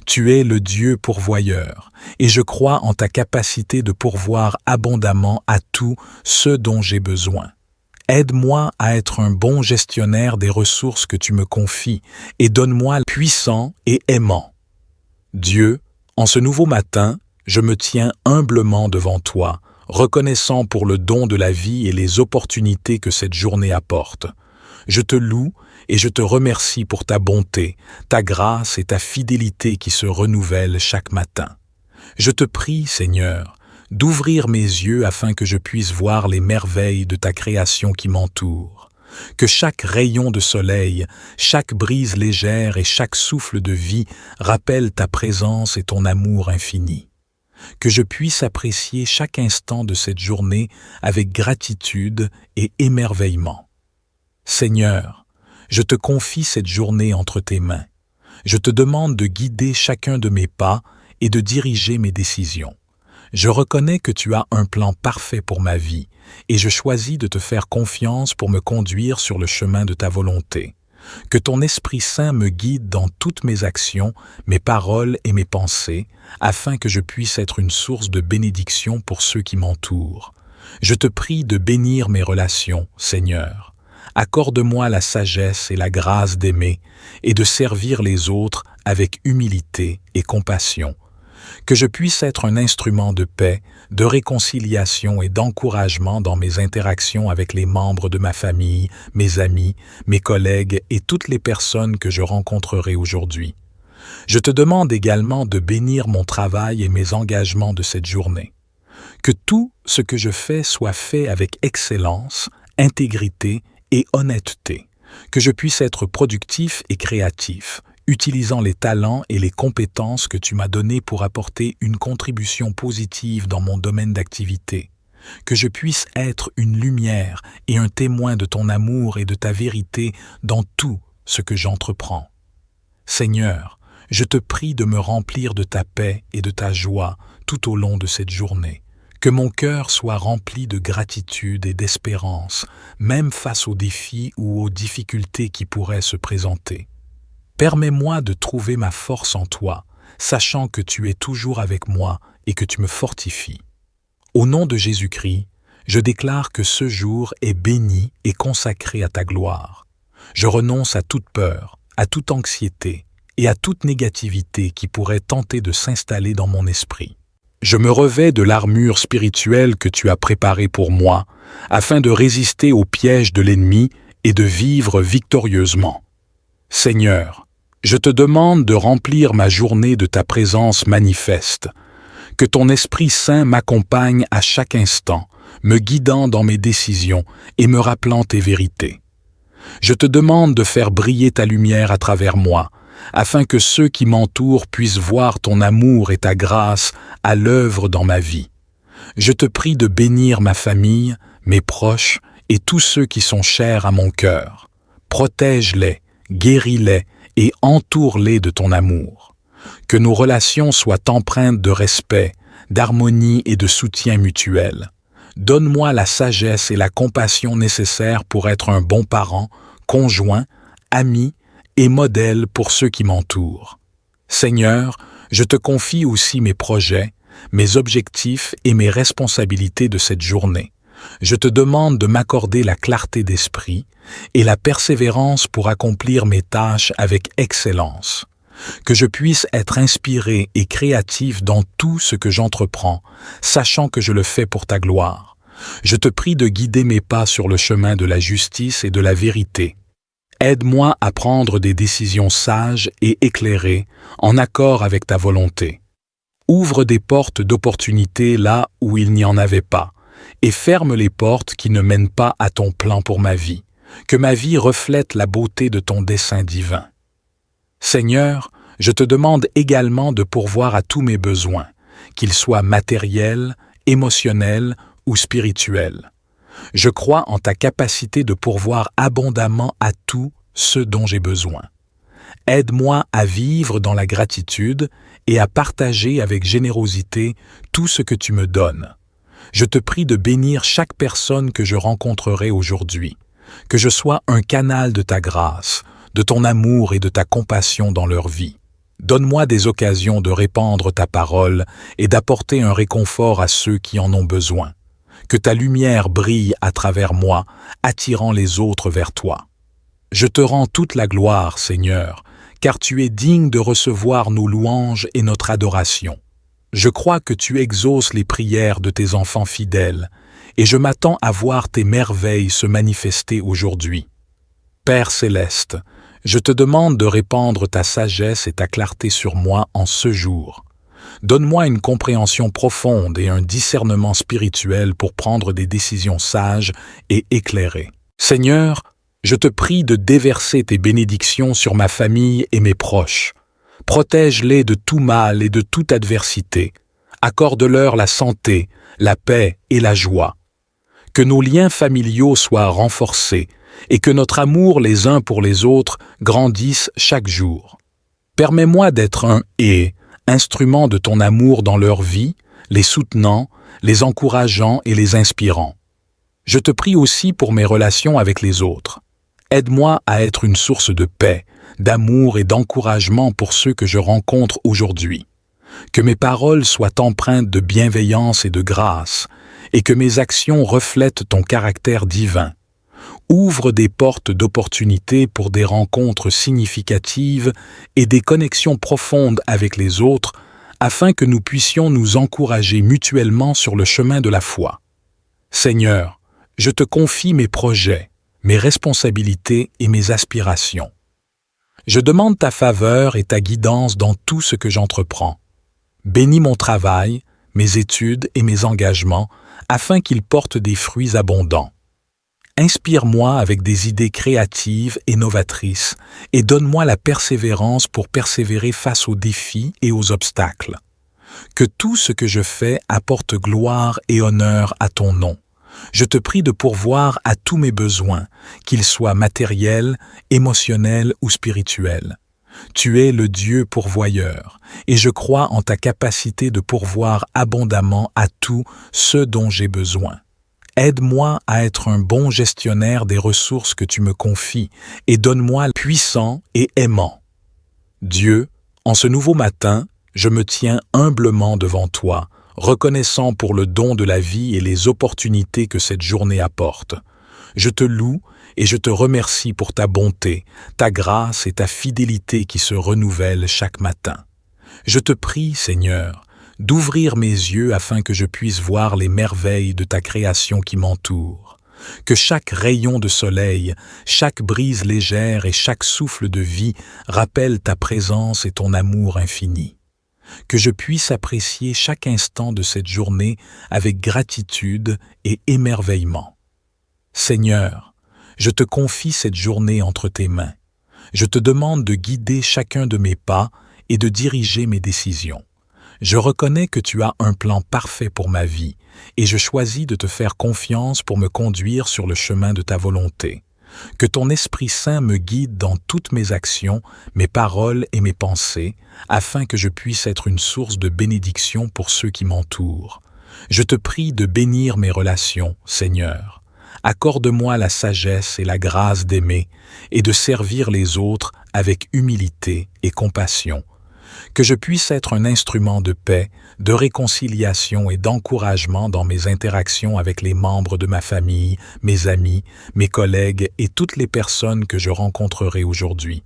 Tu es le Dieu pourvoyeur, et je crois en ta capacité de pourvoir abondamment à tout ce dont j'ai besoin. Aide-moi à être un bon gestionnaire des ressources que tu me confies et donne-moi puissant et aimant. Dieu, en ce nouveau matin, je me tiens humblement devant toi, reconnaissant pour le don de la vie et les opportunités que cette journée apporte. Je te loue et je te remercie pour ta bonté, ta grâce et ta fidélité qui se renouvellent chaque matin. Je te prie, Seigneur, d'ouvrir mes yeux afin que je puisse voir les merveilles de ta création qui m'entoure. Que chaque rayon de soleil, chaque brise légère et chaque souffle de vie rappelle ta présence et ton amour infini. Que je puisse apprécier chaque instant de cette journée avec gratitude et émerveillement. Seigneur, je te confie cette journée entre tes mains. Je te demande de guider chacun de mes pas et de diriger mes décisions. Je reconnais que tu as un plan parfait pour ma vie et je choisis de te faire confiance pour me conduire sur le chemin de ta volonté. Que ton Esprit Saint me guide dans toutes mes actions, mes paroles et mes pensées, afin que je puisse être une source de bénédiction pour ceux qui m'entourent. Je te prie de bénir mes relations, Seigneur. Accorde-moi la sagesse et la grâce d'aimer et de servir les autres avec humilité et compassion. Que je puisse être un instrument de paix, de réconciliation et d'encouragement dans mes interactions avec les membres de ma famille, mes amis, mes collègues et toutes les personnes que je rencontrerai aujourd'hui. Je te demande également de bénir mon travail et mes engagements de cette journée. Que tout ce que je fais soit fait avec excellence, intégrité et honnêteté. Que je puisse être productif et créatif, utilisant les talents et les compétences que tu m'as donnés pour apporter une contribution positive dans mon domaine d'activité. Que je puisse être une lumière et un témoin de ton amour et de ta vérité dans tout ce que j'entreprends. Seigneur, je te prie de me remplir de ta paix et de ta joie tout au long de cette journée. Que mon cœur soit rempli de gratitude et d'espérance, même face aux défis ou aux difficultés qui pourraient se présenter. Permets-moi de trouver ma force en toi, sachant que tu es toujours avec moi et que tu me fortifies. Au nom de Jésus-Christ, je déclare que ce jour est béni et consacré à ta gloire. Je renonce à toute peur, à toute anxiété et à toute négativité qui pourrait tenter de s'installer dans mon esprit. Je me revêts de l'armure spirituelle que tu as préparée pour moi, afin de résister aux pièges de l'ennemi et de vivre victorieusement. Seigneur, je te demande de remplir ma journée de ta présence manifeste. Que ton Esprit Saint m'accompagne à chaque instant, me guidant dans mes décisions et me rappelant tes vérités. Je te demande de faire briller ta lumière à travers moi, afin que ceux qui m'entourent puissent voir ton amour et ta grâce à l'œuvre dans ma vie. Je te prie de bénir ma famille, mes proches et tous ceux qui sont chers à mon cœur. Protège-les, guéris-les et entoure-les de ton amour. Que nos relations soient empreintes de respect, d'harmonie et de soutien mutuel. Donne-moi la sagesse et la compassion nécessaires pour être un bon parent, conjoint, ami et modèle pour ceux qui m'entourent. Seigneur, je te confie aussi mes projets, mes objectifs et mes responsabilités de cette journée. Je te demande de m'accorder la clarté d'esprit et la persévérance pour accomplir mes tâches avec excellence. Que je puisse être inspiré et créatif dans tout ce que j'entreprends, sachant que je le fais pour ta gloire. Je te prie de guider mes pas sur le chemin de la justice et de la vérité. Aide-moi à prendre des décisions sages et éclairées, en accord avec ta volonté. Ouvre des portes d'opportunité là où il n'y en avait pas, et ferme les portes qui ne mènent pas à ton plan pour ma vie. Que ma vie reflète la beauté de ton dessein divin. Seigneur, je te demande également de pourvoir à tous mes besoins, qu'ils soient matériels, émotionnels ou spirituels. Je crois en ta capacité de pourvoir abondamment à tout ce dont j'ai besoin. Aide-moi à vivre dans la gratitude et à partager avec générosité tout ce que tu me donnes. Je te prie de bénir chaque personne que je rencontrerai aujourd'hui, que je sois un canal de ta grâce, de ton amour et de ta compassion dans leur vie. Donne-moi des occasions de répandre ta parole et d'apporter un réconfort à ceux qui en ont besoin. Que ta lumière brille à travers moi, attirant les autres vers toi. Je te rends toute la gloire, Seigneur, car tu es digne de recevoir nos louanges et notre adoration. Je crois que tu exauces les prières de tes enfants fidèles, et je m'attends à voir tes merveilles se manifester aujourd'hui. Père céleste, je te demande de répandre ta sagesse et ta clarté sur moi en ce jour. Donne-moi une compréhension profonde et un discernement spirituel pour prendre des décisions sages et éclairées. Seigneur, je te prie de déverser tes bénédictions sur ma famille et mes proches. Protège-les de tout mal et de toute adversité. Accorde-leur la santé, la paix et la joie. Que nos liens familiaux soient renforcés et que notre amour les uns pour les autres grandisse chaque jour. Permets-moi d'être un instrument de ton amour dans leur vie, les soutenant, les encourageant et les inspirant. Je te prie aussi pour mes relations avec les autres. Aide-moi à être une source de paix, d'amour et d'encouragement pour ceux que je rencontre aujourd'hui. Que mes paroles soient empreintes de bienveillance et de grâce, et que mes actions reflètent ton caractère divin. Ouvre des portes d'opportunité pour des rencontres significatives et des connexions profondes avec les autres, afin que nous puissions nous encourager mutuellement sur le chemin de la foi. Seigneur, je te confie mes projets, mes responsabilités et mes aspirations. Je demande ta faveur et ta guidance dans tout ce que j'entreprends. Bénis mon travail, mes études et mes engagements, afin qu'ils portent des fruits abondants. Inspire-moi avec des idées créatives et novatrices et donne-moi la persévérance pour persévérer face aux défis et aux obstacles. Que tout ce que je fais apporte gloire et honneur à ton nom. Je te prie de pourvoir à tous mes besoins, qu'ils soient matériels, émotionnels ou spirituels. Tu es le Dieu pourvoyeur, et je crois en ta capacité de pourvoir abondamment à tout ce dont j'ai besoin. Aide-moi à être un bon gestionnaire des ressources que tu me confies, et donne-moi puissant et aimant. Dieu, en ce nouveau matin, je me tiens humblement devant toi, reconnaissant pour le don de la vie et les opportunités que cette journée apporte. Je te loue et je te remercie pour ta bonté, ta grâce et ta fidélité qui se renouvellent chaque matin. Je te prie, Seigneur, d'ouvrir mes yeux afin que je puisse voir les merveilles de ta création qui m'entoure. Que chaque rayon de soleil, chaque brise légère et chaque souffle de vie rappellent ta présence et ton amour infini. Que je puisse apprécier chaque instant de cette journée avec gratitude et émerveillement. Seigneur, je te confie cette journée entre tes mains. Je te demande de guider chacun de mes pas et de diriger mes décisions. Je reconnais que tu as un plan parfait pour ma vie et je choisis de te faire confiance pour me conduire sur le chemin de ta volonté. Que ton Esprit Saint me guide dans toutes mes actions, mes paroles et mes pensées, afin que je puisse être une source de bénédiction pour ceux qui m'entourent. Je te prie de bénir mes relations, Seigneur. Accorde-moi la sagesse et la grâce d'aimer et de servir les autres avec humilité et compassion. Que je puisse être un instrument de paix, de réconciliation et d'encouragement dans mes interactions avec les membres de ma famille, mes amis, mes collègues et toutes les personnes que je rencontrerai aujourd'hui.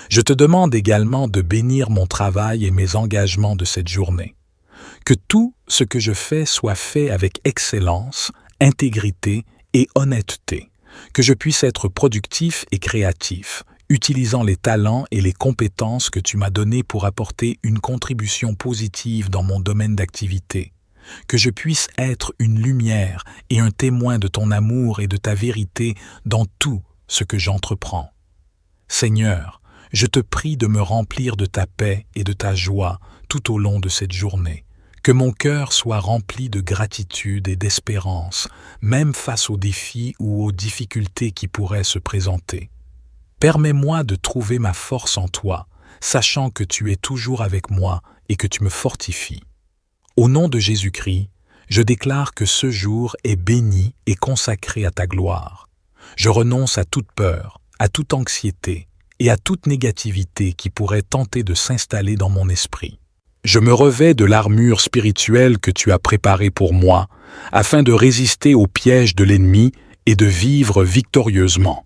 Je te demande également de bénir mon travail et mes engagements de cette journée. Que tout ce que je fais soit fait avec excellence, intégrité et honnêteté. Que je puisse être productif et créatif, utilisant les talents et les compétences que tu m'as donnés pour apporter une contribution positive dans mon domaine d'activité. Que je puisse être une lumière et un témoin de ton amour et de ta vérité dans tout ce que j'entreprends. Seigneur, je te prie de me remplir de ta paix et de ta joie tout au long de cette journée. Que mon cœur soit rempli de gratitude et d'espérance, même face aux défis ou aux difficultés qui pourraient se présenter. Permets-moi de trouver ma force en toi, sachant que tu es toujours avec moi et que tu me fortifies. Au nom de Jésus-Christ, je déclare que ce jour est béni et consacré à ta gloire. Je renonce à toute peur, à toute anxiété et à toute négativité qui pourrait tenter de s'installer dans mon esprit. Je me revêts de l'armure spirituelle que tu as préparée pour moi, afin de résister aux pièges de l'ennemi et de vivre victorieusement.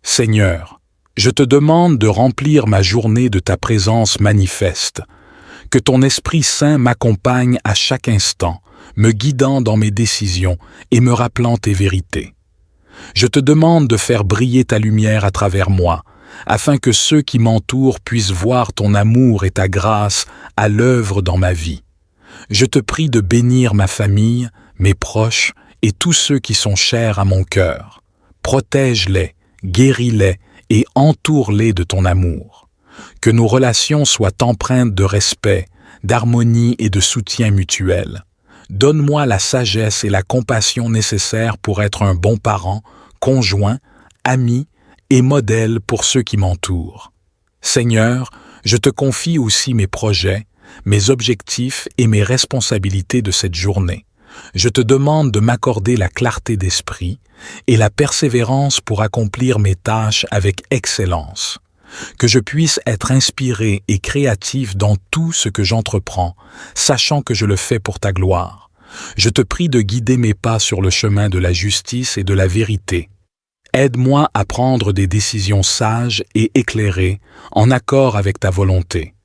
Seigneur, je te demande de remplir ma journée de ta présence manifeste. Que ton Esprit Saint m'accompagne à chaque instant, me guidant dans mes décisions et me rappelant tes vérités. Je te demande de faire briller ta lumière à travers moi, afin que ceux qui m'entourent puissent voir ton amour et ta grâce à l'œuvre dans ma vie. Je te prie de bénir ma famille, mes proches et tous ceux qui sont chers à mon cœur. Protège-les, guéris-les et entoure-les de ton amour. Que nos relations soient empreintes de respect, d'harmonie et de soutien mutuel. Donne-moi la sagesse et la compassion nécessaires pour être un bon parent, conjoint, ami et modèle pour ceux qui m'entourent. Seigneur, je te confie aussi mes projets, mes objectifs et mes responsabilités de cette journée. Je te demande de m'accorder la clarté d'esprit et la persévérance pour accomplir mes tâches avec excellence. Que je puisse être inspiré et créatif dans tout ce que j'entreprends, sachant que je le fais pour ta gloire. Je te prie de guider mes pas sur le chemin de la justice et de la vérité. Aide-moi à prendre des décisions sages et éclairées, en accord avec ta volonté.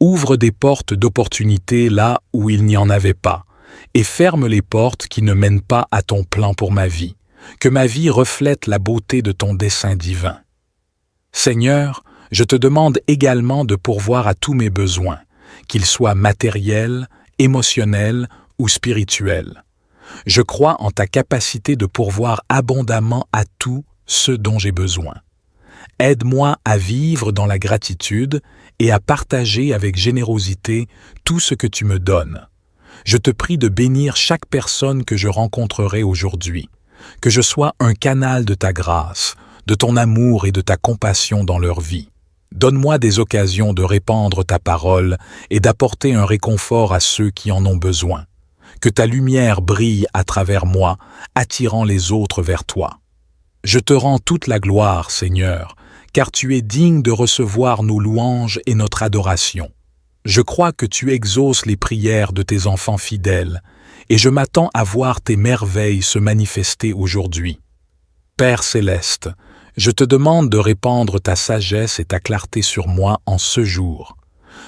Ouvre des portes d'opportunité là où il n'y en avait pas, et ferme les portes qui ne mènent pas à ton plan pour ma vie. Que ma vie reflète la beauté de ton dessein divin. Seigneur, je te demande également de pourvoir à tous mes besoins, qu'ils soient matériels, émotionnels ou spirituels. Je crois en ta capacité de pourvoir abondamment à tout ce dont j'ai besoin. Aide-moi à vivre dans la gratitude et à partager avec générosité tout ce que tu me donnes. Je te prie de bénir chaque personne que je rencontrerai aujourd'hui, que je sois un canal de ta grâce, de ton amour et de ta compassion dans leur vie. Donne-moi des occasions de répandre ta parole et d'apporter un réconfort à ceux qui en ont besoin. Que ta lumière brille à travers moi, attirant les autres vers toi. Je te rends toute la gloire, Seigneur, car tu es digne de recevoir nos louanges et notre adoration. Je crois que tu exauces les prières de tes enfants fidèles, et je m'attends à voir tes merveilles se manifester aujourd'hui. Père céleste, je te demande de répandre ta sagesse et ta clarté sur moi en ce jour.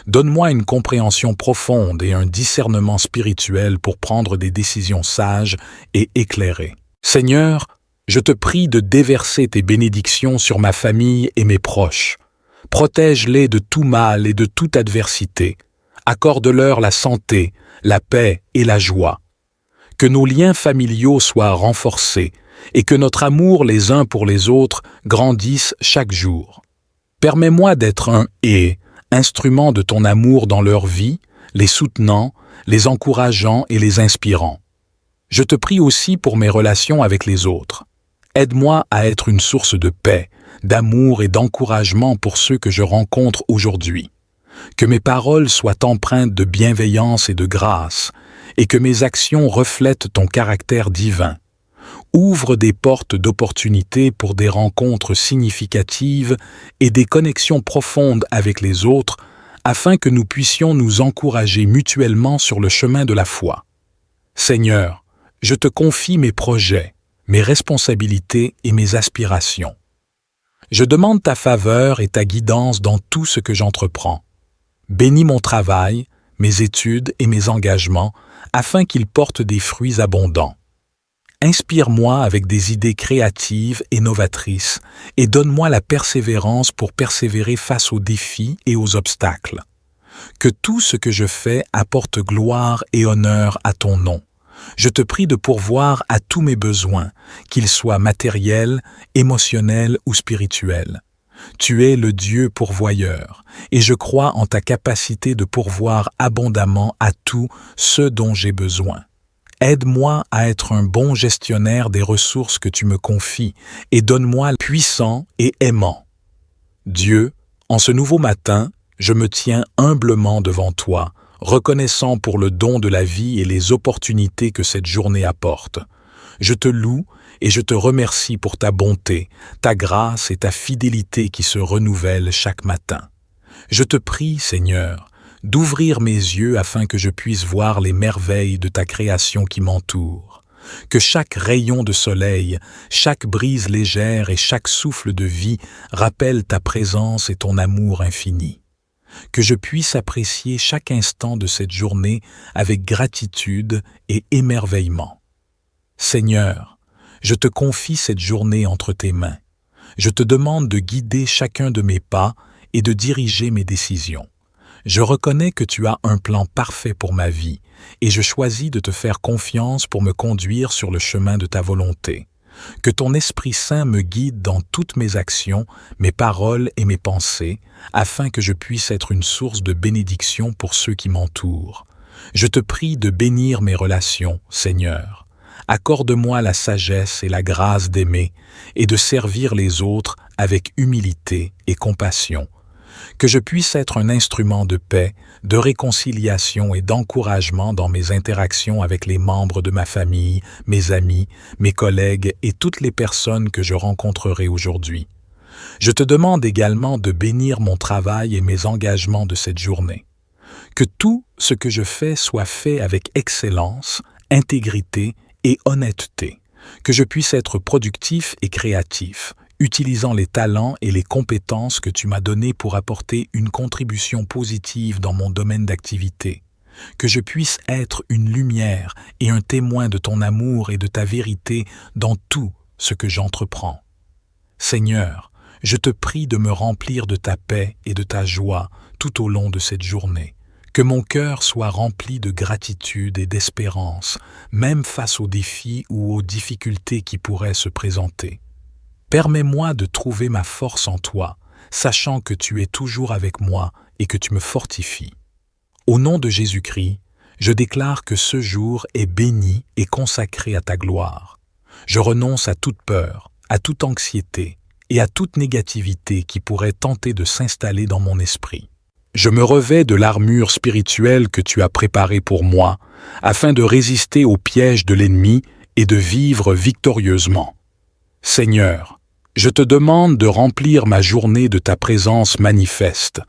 Donne-moi une compréhension profonde et un discernement spirituel pour prendre des décisions sages et éclairées. Seigneur, je te prie de déverser tes bénédictions sur ma famille et mes proches. Protège-les de tout mal et de toute adversité. Accorde-leur la santé, la paix et la joie. Que nos liens familiaux soient renforcés et que notre amour les uns pour les autres grandisse chaque jour. Permets-moi d'être un instrument de ton amour dans leur vie, les soutenant, les encourageant et les inspirant. Je te prie aussi pour mes relations avec les autres. Aide-moi à être une source de paix, d'amour et d'encouragement pour ceux que je rencontre aujourd'hui. Que mes paroles soient empreintes de bienveillance et de grâce, et que mes actions reflètent ton caractère divin. Ouvre des portes d'opportunités pour des rencontres significatives et des connexions profondes avec les autres, afin que nous puissions nous encourager mutuellement sur le chemin de la foi. Seigneur, je te confie mes projets, mes responsabilités et mes aspirations. Je demande ta faveur et ta guidance dans tout ce que j'entreprends. Bénis mon travail, mes études et mes engagements, afin qu'ils portent des fruits abondants. Inspire-moi avec des idées créatives et novatrices et donne-moi la persévérance pour persévérer face aux défis et aux obstacles. Que tout ce que je fais apporte gloire et honneur à ton nom. Je te prie de pourvoir à tous mes besoins, qu'ils soient matériels, émotionnels ou spirituels. Tu es le Dieu pourvoyeur, et je crois en ta capacité de pourvoir abondamment à tout ce dont j'ai besoin. Aide-moi à être un bon gestionnaire des ressources que tu me confies et donne-moi puissant et aimant. Dieu, en ce nouveau matin, je me tiens humblement devant toi, reconnaissant pour le don de la vie et les opportunités que cette journée apporte. Je te loue et je te remercie pour ta bonté, ta grâce et ta fidélité qui se renouvellent chaque matin. Je te prie, Seigneur, d'ouvrir mes yeux afin que je puisse voir les merveilles de ta création qui m'entoure. Que chaque rayon de soleil, chaque brise légère et chaque souffle de vie rappellent ta présence et ton amour infini. Que je puisse apprécier chaque instant de cette journée avec gratitude et émerveillement. Seigneur, je te confie cette journée entre tes mains. Je te demande de guider chacun de mes pas et de diriger mes décisions. Je reconnais que tu as un plan parfait pour ma vie et je choisis de te faire confiance pour me conduire sur le chemin de ta volonté. Que ton Esprit Saint me guide dans toutes mes actions, mes paroles et mes pensées, afin que je puisse être une source de bénédiction pour ceux qui m'entourent. Je te prie de bénir mes relations, Seigneur. Accorde-moi la sagesse et la grâce d'aimer et de servir les autres avec humilité et compassion. Que je puisse être un instrument de paix, de réconciliation et d'encouragement dans mes interactions avec les membres de ma famille, mes amis, mes collègues et toutes les personnes que je rencontrerai aujourd'hui. Je te demande également de bénir mon travail et mes engagements de cette journée. Que tout ce que je fais soit fait avec excellence, intégrité et honnêteté. Que je puisse être productif et créatif, utilisant les talents et les compétences que tu m'as donnés pour apporter une contribution positive dans mon domaine d'activité. Que je puisse être une lumière et un témoin de ton amour et de ta vérité dans tout ce que j'entreprends. Seigneur, je te prie de me remplir de ta paix et de ta joie tout au long de cette journée. Que mon cœur soit rempli de gratitude et d'espérance, même face aux défis ou aux difficultés qui pourraient se présenter. Permets-moi de trouver ma force en toi, sachant que tu es toujours avec moi et que tu me fortifies. Au nom de Jésus-Christ, je déclare que ce jour est béni et consacré à ta gloire. Je renonce à toute peur, à toute anxiété et à toute négativité qui pourrait tenter de s'installer dans mon esprit. Je me revêts de l'armure spirituelle que tu as préparée pour moi, afin de résister aux pièges de l'ennemi et de vivre victorieusement. Seigneur, je te demande de remplir ma journée de ta présence manifeste.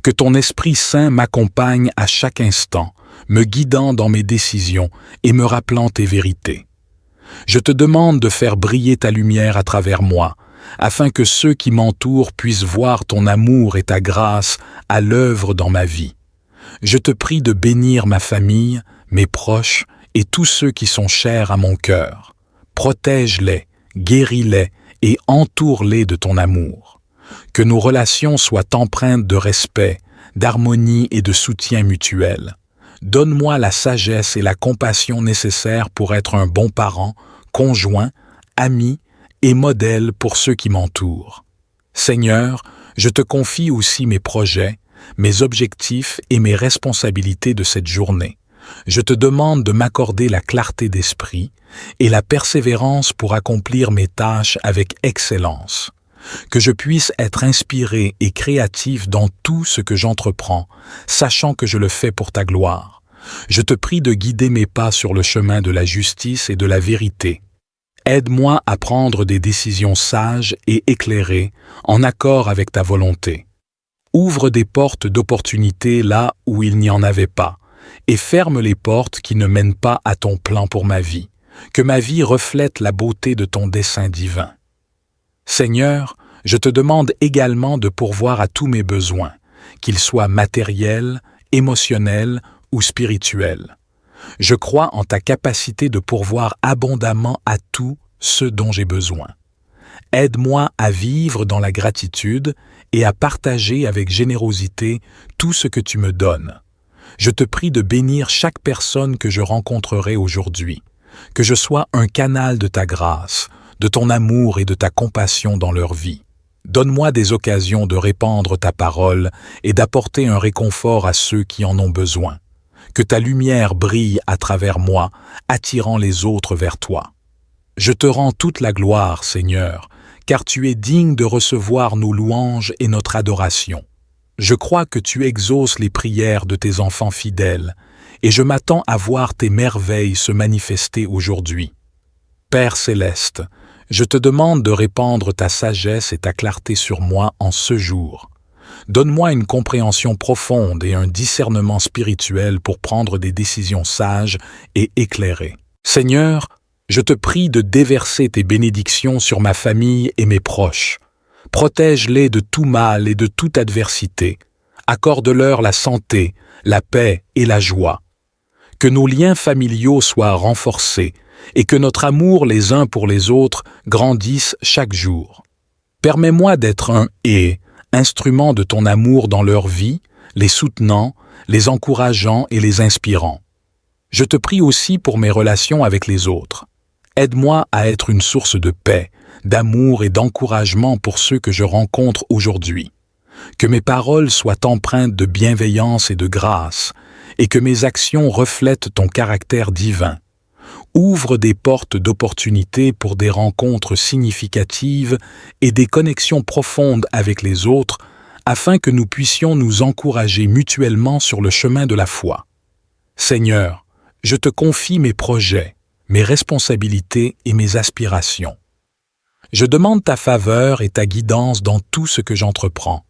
Que ton Esprit Saint m'accompagne à chaque instant, me guidant dans mes décisions et me rappelant tes vérités. Je te demande de faire briller ta lumière à travers moi, afin que ceux qui m'entourent puissent voir ton amour et ta grâce à l'œuvre dans ma vie. Je te prie de bénir ma famille, mes proches et tous ceux qui sont chers à mon cœur. Protège-les, guéris-les et entoure-les de ton amour. Que nos relations soient empreintes de respect, d'harmonie et de soutien mutuel. Donne-moi la sagesse et la compassion nécessaires pour être un bon parent, conjoint, ami et modèle pour ceux qui m'entourent. Seigneur, je te confie aussi mes projets, mes objectifs et mes responsabilités de cette journée. Je te demande de m'accorder la clarté d'esprit et la persévérance pour accomplir mes tâches avec excellence. Que je puisse être inspiré et créatif dans tout ce que j'entreprends, sachant que je le fais pour ta gloire. Je te prie de guider mes pas sur le chemin de la justice et de la vérité. Aide-moi à prendre des décisions sages et éclairées, en accord avec ta volonté. Ouvre des portes d'opportunité là où il n'y en avait pas, et ferme les portes qui ne mènent pas à ton plan pour ma vie. Que ma vie reflète la beauté de ton dessein divin. Seigneur, je te demande également de pourvoir à tous mes besoins, qu'ils soient matériels, émotionnels ou spirituels. Je crois en ta capacité de pourvoir abondamment à tout ce dont j'ai besoin. Aide-moi à vivre dans la gratitude et à partager avec générosité tout ce que tu me donnes. Je te prie de bénir chaque personne que je rencontrerai aujourd'hui, que je sois un canal de ta grâce, de ton amour et de ta compassion dans leur vie. Donne-moi des occasions de répandre ta parole et d'apporter un réconfort à ceux qui en ont besoin. Que ta lumière brille à travers moi, attirant les autres vers toi. Je te rends toute la gloire, Seigneur, car tu es digne de recevoir nos louanges et notre adoration. Je crois que tu exauces les prières de tes enfants fidèles, et je m'attends à voir tes merveilles se manifester aujourd'hui. Père céleste, je te demande de répandre ta sagesse et ta clarté sur moi en ce jour. Donne-moi une compréhension profonde et un discernement spirituel pour prendre des décisions sages et éclairées. Seigneur, je te prie de déverser tes bénédictions sur ma famille et mes proches. Protège-les de tout mal et de toute adversité. Accorde-leur la santé, la paix et la joie. Que nos liens familiaux soient renforcés et que notre amour les uns pour les autres grandisse chaque jour. Permets-moi d'être un instrument de ton amour dans leur vie, les soutenant, les encourageant et les inspirant. Je te prie aussi pour mes relations avec les autres. Aide-moi à être une source de paix, d'amour et d'encouragement pour ceux que je rencontre aujourd'hui. Que mes paroles soient empreintes de bienveillance et de grâce, et que mes actions reflètent ton caractère divin. Ouvre des portes d'opportunité pour des rencontres significatives et des connexions profondes avec les autres, afin que nous puissions nous encourager mutuellement sur le chemin de la foi. Seigneur, je te confie mes projets, mes responsabilités et mes aspirations. Je demande ta faveur et ta guidance dans tout ce que j'entreprends.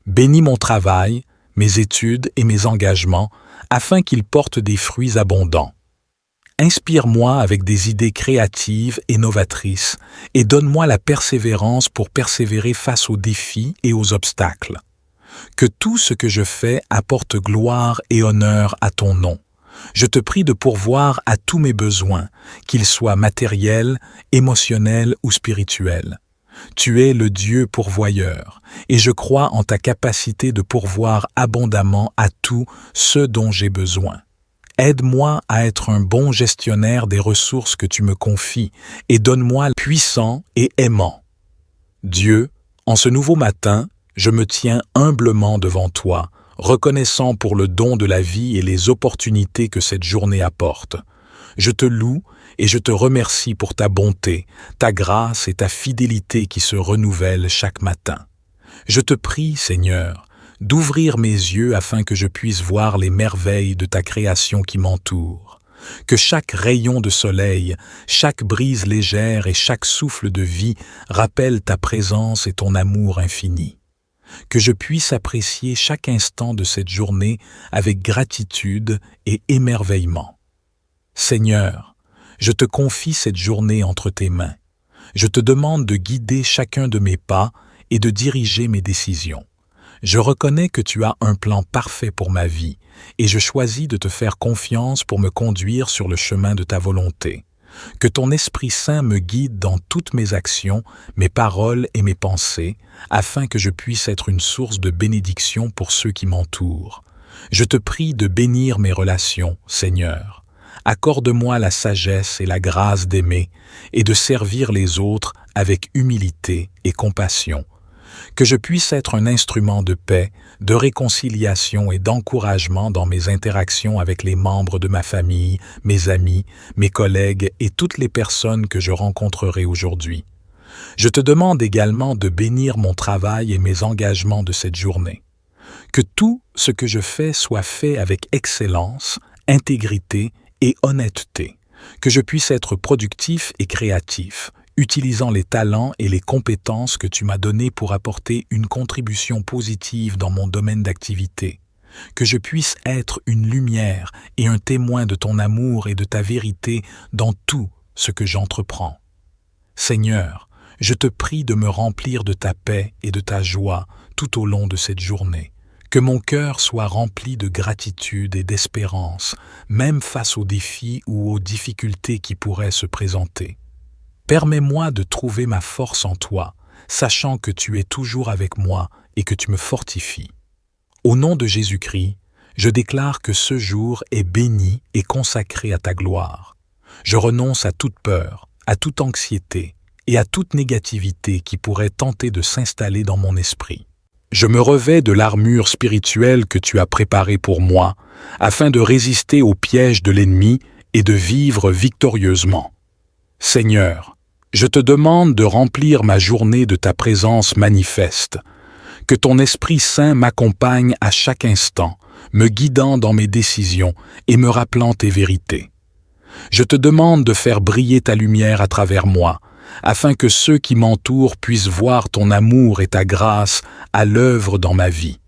Bénis mon travail, mes études et mes engagements, afin qu'ils portent des fruits abondants. Inspire-moi avec des idées créatives et novatrices et donne-moi la persévérance pour persévérer face aux défis et aux obstacles. Que tout ce que je fais apporte gloire et honneur à ton nom. Je te prie de pourvoir à tous mes besoins, qu'ils soient matériels, émotionnels ou spirituels. Tu es le Dieu pourvoyeur, et je crois en ta capacité de pourvoir abondamment à tout ce dont j'ai besoin. Aide-moi à être un bon gestionnaire des ressources que tu me confies et donne-moi puissant et aimant. Dieu, en ce nouveau matin, je me tiens humblement devant toi, reconnaissant pour le don de la vie et les opportunités que cette journée apporte. Je te loue et je te remercie pour ta bonté, ta grâce et ta fidélité qui se renouvellent chaque matin. Je te prie, Seigneur, d'ouvrir mes yeux afin que je puisse voir les merveilles de ta création qui m'entoure. Que chaque rayon de soleil, chaque brise légère et chaque souffle de vie rappellent ta présence et ton amour infini. Que je puisse apprécier chaque instant de cette journée avec gratitude et émerveillement. Seigneur, je te confie cette journée entre tes mains. Je te demande de guider chacun de mes pas et de diriger mes décisions. Je reconnais que tu as un plan parfait pour ma vie et je choisis de te faire confiance pour me conduire sur le chemin de ta volonté. Que ton Esprit Saint me guide dans toutes mes actions, mes paroles et mes pensées, afin que je puisse être une source de bénédiction pour ceux qui m'entourent. Je te prie de bénir mes relations, Seigneur. Accorde-moi la sagesse et la grâce d'aimer et de servir les autres avec humilité et compassion. Que je puisse être un instrument de paix, de réconciliation et d'encouragement dans mes interactions avec les membres de ma famille, mes amis, mes collègues et toutes les personnes que je rencontrerai aujourd'hui. Je te demande également de bénir mon travail et mes engagements de cette journée. Que tout ce que je fais soit fait avec excellence, intégrité et honnêteté. que je puisse être productif et créatif, utilisant les talents et les compétences que tu m'as donnés pour apporter une contribution positive dans mon domaine d'activité, que je puisse être une lumière et un témoin de ton amour et de ta vérité dans tout ce que j'entreprends. Seigneur, je te prie de me remplir de ta paix et de ta joie tout au long de cette journée, que mon cœur soit rempli de gratitude et d'espérance, même face aux défis ou aux difficultés qui pourraient se présenter. Permets-moi de trouver ma force en toi, sachant que tu es toujours avec moi et que tu me fortifies. Au nom de Jésus-Christ, je déclare que ce jour est béni et consacré à ta gloire. Je renonce à toute peur, à toute anxiété et à toute négativité qui pourrait tenter de s'installer dans mon esprit. Je me revêts de l'armure spirituelle que tu as préparée pour moi, afin de résister aux pièges de l'ennemi et de vivre victorieusement. Seigneur, je te demande de remplir ma journée de ta présence manifeste, que ton Esprit Saint m'accompagne à chaque instant, me guidant dans mes décisions et me rappelant tes vérités. Je te demande de faire briller ta lumière à travers moi, afin que ceux qui m'entourent puissent voir ton amour et ta grâce à l'œuvre dans ma vie.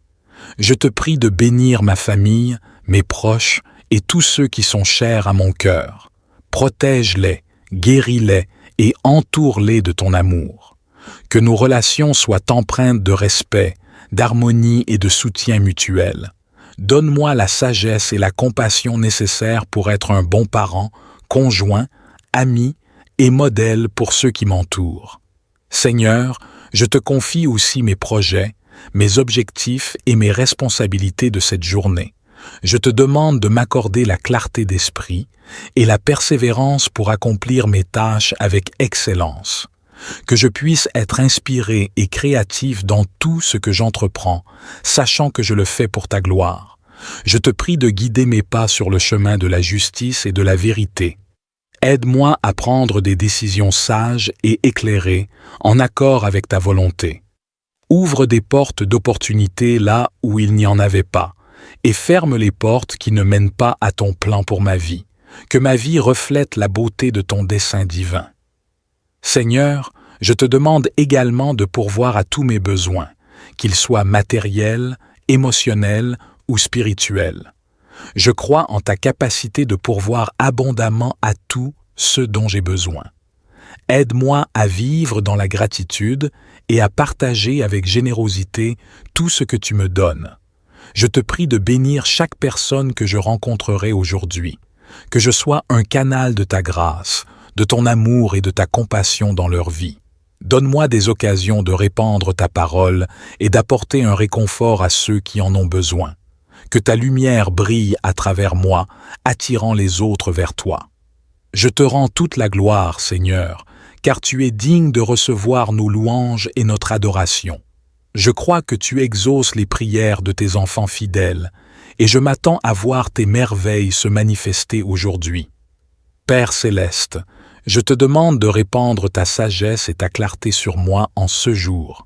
Je te prie de bénir ma famille, mes proches et tous ceux qui sont chers à mon cœur. Protège-les, guéris-les et entoure-les de ton amour. Que nos relations soient empreintes de respect, d'harmonie et de soutien mutuel. Donne-moi la sagesse et la compassion nécessaires pour être un bon parent, conjoint, ami et modèle pour ceux qui m'entourent. Seigneur, je te confie aussi mes projets, mes objectifs et mes responsabilités de cette journée. Je te demande de m'accorder la clarté d'esprit et la persévérance pour accomplir mes tâches avec excellence. Que je puisse être inspiré et créatif dans tout ce que j'entreprends, sachant que je le fais pour ta gloire. Je te prie de guider mes pas sur le chemin de la justice et de la vérité. Aide-moi à prendre des décisions sages et éclairées, en accord avec ta volonté. Ouvre des portes d'opportunité là où il n'y en avait pas, et ferme les portes qui ne mènent pas à ton plan pour ma vie. Que ma vie reflète la beauté de ton dessein divin. Seigneur, je te demande également de pourvoir à tous mes besoins, qu'ils soient matériels, émotionnels ou spirituels. Je crois en ta capacité de pourvoir abondamment à tout ce dont j'ai besoin. Aide-moi à vivre dans la gratitude et à partager avec générosité tout ce que tu me donnes. Je te prie de bénir chaque personne que je rencontrerai aujourd'hui, que je sois un canal de ta grâce, de ton amour et de ta compassion dans leur vie. Donne-moi des occasions de répandre ta parole et d'apporter un réconfort à ceux qui en ont besoin. Que ta lumière brille à travers moi, attirant les autres vers toi. Je te rends toute la gloire, Seigneur, car tu es digne de recevoir nos louanges et notre adoration. Je crois que tu exauces les prières de tes enfants fidèles, et je m'attends à voir tes merveilles se manifester aujourd'hui. Père céleste, je te demande de répandre ta sagesse et ta clarté sur moi en ce jour.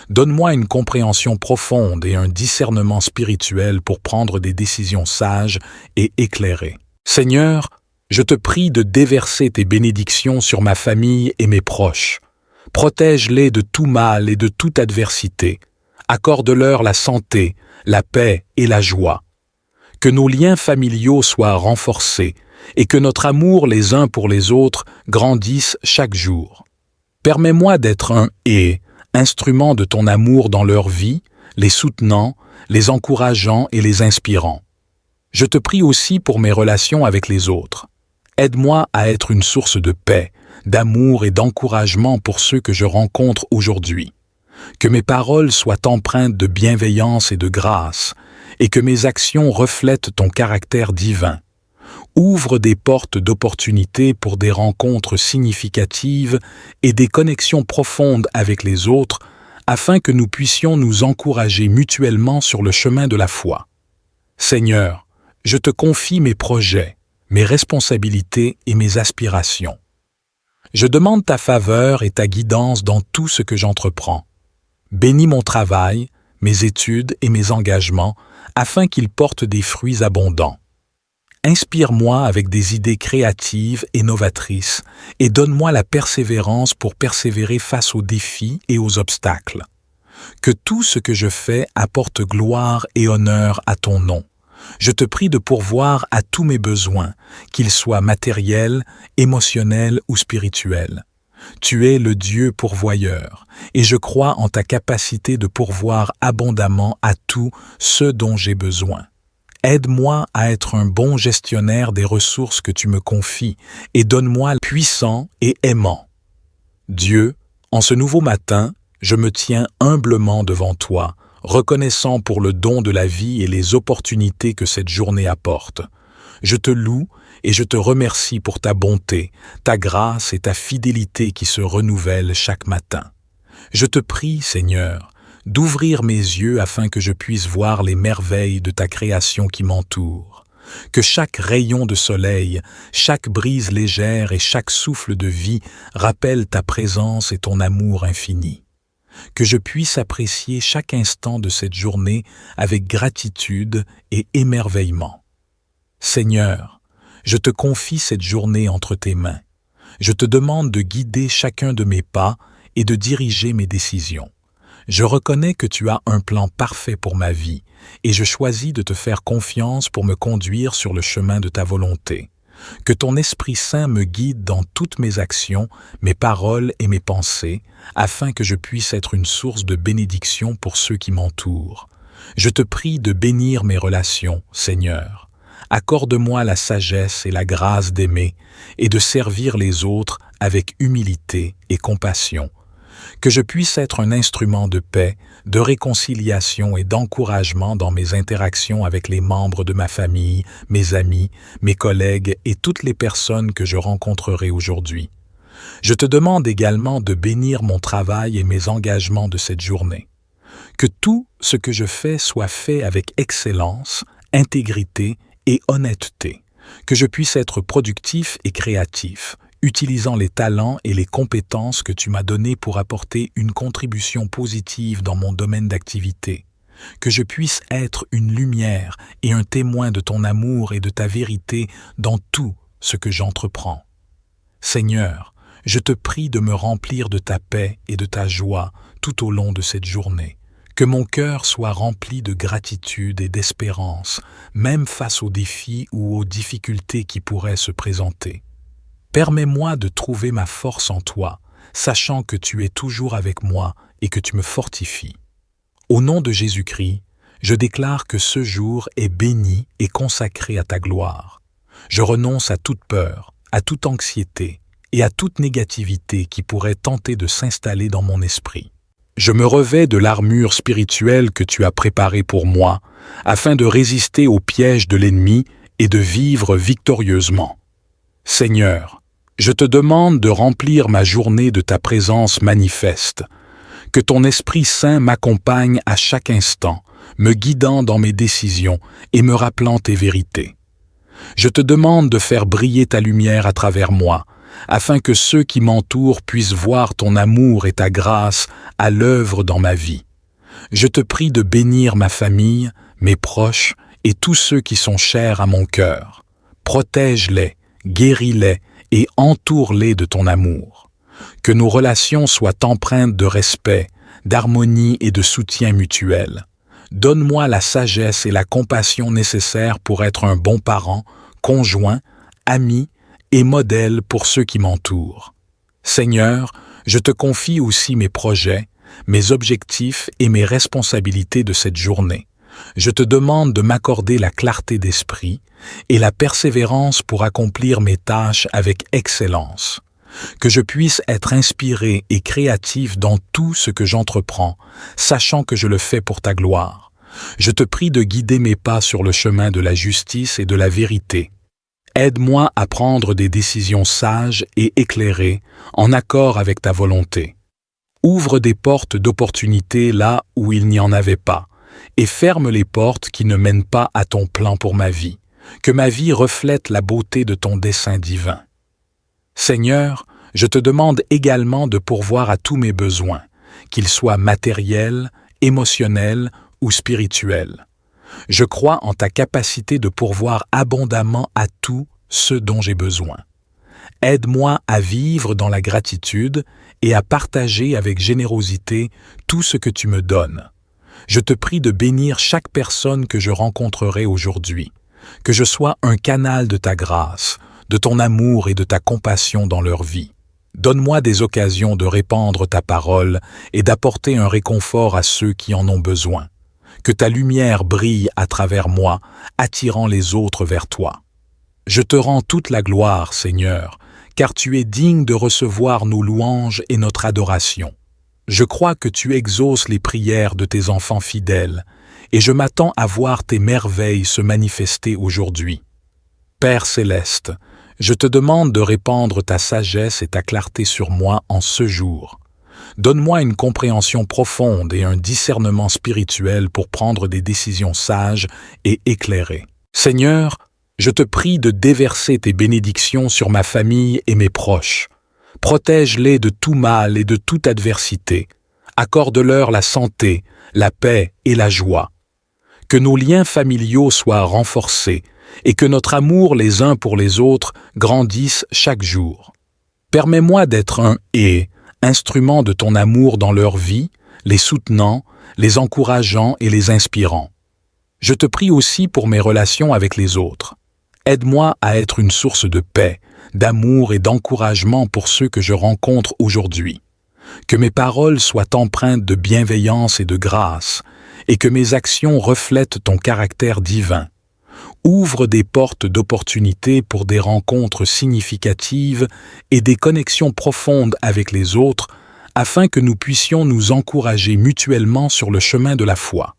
Donne-moi une compréhension profonde et un discernement spirituel pour prendre des décisions sages et éclairées. Seigneur, je te prie de déverser tes bénédictions sur ma famille et mes proches. Protège-les de tout mal et de toute adversité. Accorde-leur la santé, la paix et la joie. Que nos liens familiaux soient renforcés et que notre amour les uns pour les autres grandisse chaque jour. Permets-moi d'être un instrument de ton amour dans leur vie, les soutenant, les encourageant et les inspirant. Je te prie aussi pour mes relations avec les autres. Aide-moi à être une source de paix, d'amour et d'encouragement pour ceux que je rencontre aujourd'hui. Que mes paroles soient empreintes de bienveillance et de grâce, et que mes actions reflètent ton caractère divin. Ouvre des portes d'opportunités pour des rencontres significatives et des connexions profondes avec les autres, afin que nous puissions nous encourager mutuellement sur le chemin de la foi. Seigneur, je te confie mes projets, mes responsabilités et mes aspirations. Je demande ta faveur et ta guidance dans tout ce que j'entreprends. Bénis mon travail, mes études et mes engagements, afin qu'ils portent des fruits abondants. Inspire-moi avec des idées créatives et novatrices et donne-moi la persévérance pour persévérer face aux défis et aux obstacles. Que tout ce que je fais apporte gloire et honneur à ton nom. Je te prie de pourvoir à tous mes besoins, qu'ils soient matériels, émotionnels ou spirituels. Tu es le Dieu pourvoyeur, et je crois en ta capacité de pourvoir abondamment à tout ce dont j'ai besoin. Aide-moi à être un bon gestionnaire des ressources que tu me confies, et donne-moi puissant et aimant. Dieu, en ce nouveau matin, je me tiens humblement devant toi, reconnaissant pour le don de la vie et les opportunités que cette journée apporte. Je te loue et je te remercie pour ta bonté, ta grâce et ta fidélité qui se renouvellent chaque matin. Je te prie, Seigneur, d'ouvrir mes yeux afin que je puisse voir les merveilles de ta création qui m'entoure. Que chaque rayon de soleil, chaque brise légère et chaque souffle de vie rappelle ta présence et ton amour infini. Que je puisse apprécier chaque instant de cette journée avec gratitude et émerveillement. Seigneur, je te confie cette journée entre tes mains. Je te demande de guider chacun de mes pas et de diriger mes décisions. Je reconnais que tu as un plan parfait pour ma vie et je choisis de te faire confiance pour me conduire sur le chemin de ta volonté. Que ton Esprit Saint me guide dans toutes mes actions, mes paroles et mes pensées, afin que je puisse être une source de bénédiction pour ceux qui m'entourent. Je te prie de bénir mes relations, Seigneur. Accorde-moi la sagesse et la grâce d'aimer et de servir les autres avec humilité et compassion. Que je puisse être un instrument de paix, de réconciliation et d'encouragement dans mes interactions avec les membres de ma famille, mes amis, mes collègues et toutes les personnes que je rencontrerai aujourd'hui. Je te demande également de bénir mon travail et mes engagements de cette journée. Que tout ce que je fais soit fait avec excellence, intégrité et honnêteté. Que je puisse être productif et créatif, utilisant les talents et les compétences que tu m'as donnés pour apporter une contribution positive dans mon domaine d'activité. Que je puisse être une lumière et un témoin de ton amour et de ta vérité dans tout ce que j'entreprends. Seigneur, je te prie de me remplir de ta paix et de ta joie tout au long de cette journée. Que mon cœur soit rempli de gratitude et d'espérance, même face aux défis ou aux difficultés qui pourraient se présenter. Permets-moi de trouver ma force en toi, sachant que tu es toujours avec moi et que tu me fortifies. Au nom de Jésus-Christ, je déclare que ce jour est béni et consacré à ta gloire. Je renonce à toute peur, à toute anxiété et à toute négativité qui pourrait tenter de s'installer dans mon esprit. Je me revêts de l'armure spirituelle que tu as préparée pour moi, afin de résister aux pièges de l'ennemi et de vivre victorieusement. Seigneur, je te demande de remplir ma journée de ta présence manifeste. Que ton Esprit Saint m'accompagne à chaque instant, me guidant dans mes décisions et me rappelant tes vérités. Je te demande de faire briller ta lumière à travers moi, afin que ceux qui m'entourent puissent voir ton amour et ta grâce à l'œuvre dans ma vie. Je te prie de bénir ma famille, mes proches et tous ceux qui sont chers à mon cœur. Protège-les, guéris-les et entoure-les de ton amour. Que nos relations soient empreintes de respect, d'harmonie et de soutien mutuel. Donne-moi la sagesse et la compassion nécessaires pour être un bon parent, conjoint, ami et modèle pour ceux qui m'entourent. Seigneur, je te confie aussi mes projets, mes objectifs et mes responsabilités de cette journée. Je te demande de m'accorder la clarté d'esprit et la persévérance pour accomplir mes tâches avec excellence. Que je puisse être inspiré et créatif dans tout ce que j'entreprends, sachant que je le fais pour ta gloire. Je te prie de guider mes pas sur le chemin de la justice et de la vérité. Aide-moi à prendre des décisions sages et éclairées, en accord avec ta volonté. Ouvre des portes d'opportunité là où il n'y en avait pas, et ferme les portes qui ne mènent pas à ton plan pour ma vie. Que ma vie reflète la beauté de ton dessein divin. Seigneur, je te demande également de pourvoir à tous mes besoins, qu'ils soient matériels, émotionnels ou spirituels. Je crois en ta capacité de pourvoir abondamment à tout ce dont j'ai besoin. Aide-moi à vivre dans la gratitude et à partager avec générosité tout ce que tu me donnes. Je te prie de bénir chaque personne que je rencontrerai aujourd'hui, que je sois un canal de ta grâce, de ton amour et de ta compassion dans leur vie. Donne-moi des occasions de répandre ta parole et d'apporter un réconfort à ceux qui en ont besoin. Que ta lumière brille à travers moi, attirant les autres vers toi. Je te rends toute la gloire, Seigneur, car tu es digne de recevoir nos louanges et notre adoration. Je crois que tu exauces les prières de tes enfants fidèles, et je m'attends à voir tes merveilles se manifester aujourd'hui. Père céleste, je te demande de répandre ta sagesse et ta clarté sur moi en ce jour. Donne-moi une compréhension profonde et un discernement spirituel pour prendre des décisions sages et éclairées. Seigneur, je te prie de déverser tes bénédictions sur ma famille et mes proches. Protège-les de tout mal et de toute adversité. Accorde-leur la santé, la paix et la joie. Que nos liens familiaux soient renforcés et que notre amour les uns pour les autres grandisse chaque jour. Permets-moi d'être un instrument de ton amour dans leur vie, les soutenant, les encourageant et les inspirant. Je te prie aussi pour mes relations avec les autres. Aide-moi à être une source de paix, d'amour et d'encouragement pour ceux que je rencontre aujourd'hui. Que mes paroles soient empreintes de bienveillance et de grâce, et que mes actions reflètent ton caractère divin. Ouvre des portes d'opportunités pour des rencontres significatives et des connexions profondes avec les autres, afin que nous puissions nous encourager mutuellement sur le chemin de la foi.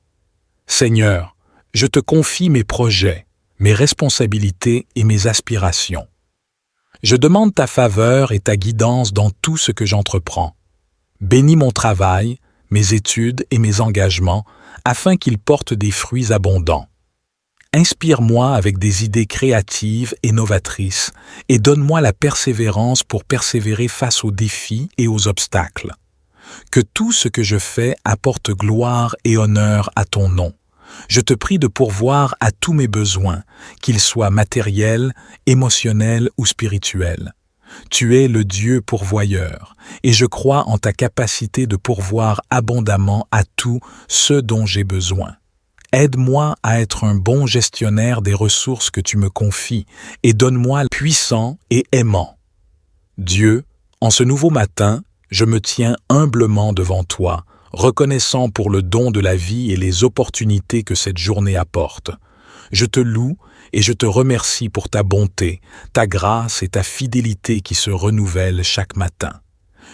Seigneur, je te confie mes projets, mes responsabilités et mes aspirations. Je demande ta faveur et ta guidance dans tout ce que j'entreprends. Bénis mon travail, mes études et mes engagements, afin qu'ils portent des fruits abondants. Inspire-moi avec des idées créatives et novatrices et donne-moi la persévérance pour persévérer face aux défis et aux obstacles. Que tout ce que je fais apporte gloire et honneur à ton nom. Je te prie de pourvoir à tous mes besoins, qu'ils soient matériels, émotionnels ou spirituels. Tu es le Dieu pourvoyeur, et je crois en ta capacité de pourvoir abondamment à tout ce dont j'ai besoin. Aide-moi à être un bon gestionnaire des ressources que tu me confies et donne-moi puissant et aimant. Dieu, en ce nouveau matin, je me tiens humblement devant toi, reconnaissant pour le don de la vie et les opportunités que cette journée apporte. Je te loue et je te remercie pour ta bonté, ta grâce et ta fidélité qui se renouvellent chaque matin.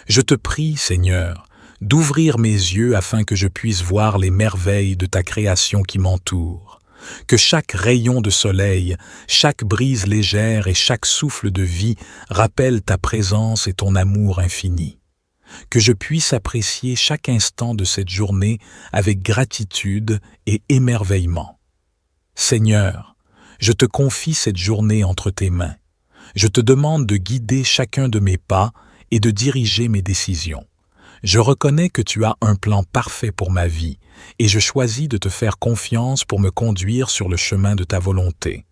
Je te prie, Seigneur, d'ouvrir mes yeux afin que je puisse voir les merveilles de ta création qui m'entoure. Que chaque rayon de soleil, chaque brise légère et chaque souffle de vie rappellent ta présence et ton amour infini. Que je puisse apprécier chaque instant de cette journée avec gratitude et émerveillement. Seigneur, je te confie cette journée entre tes mains. Je te demande de guider chacun de mes pas et de diriger mes décisions. Je reconnais que tu as un plan parfait pour ma vie et je choisis de te faire confiance pour me conduire sur le chemin de ta volonté.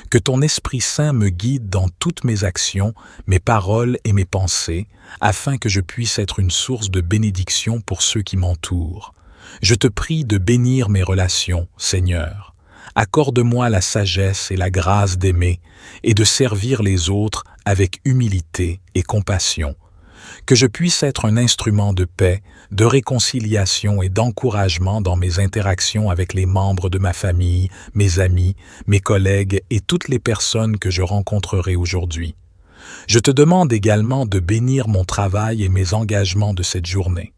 Que ton Esprit Saint me guide dans toutes mes actions, mes paroles et mes pensées, afin que je puisse être une source de bénédiction pour ceux qui m'entourent. Je te prie de bénir mes relations, Seigneur. Accorde-moi la sagesse et la grâce d'aimer et de servir les autres avec humilité et compassion. Que je puisse être un instrument de paix, de réconciliation et d'encouragement dans mes interactions avec les membres de ma famille, mes amis, mes collègues et toutes les personnes que je rencontrerai aujourd'hui. Je te demande également de bénir mon travail et mes engagements de cette journée.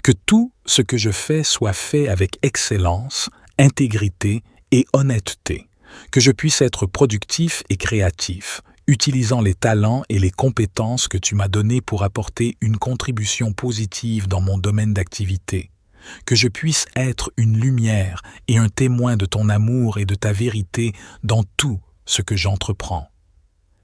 Que tout ce que je fais soit fait avec excellence, intégrité et honnêteté. Que je puisse être productif et créatif, utilisant les talents et les compétences que tu m'as donnés pour apporter une contribution positive dans mon domaine d'activité. Que je puisse être une lumière et un témoin de ton amour et de ta vérité dans tout ce que j'entreprends.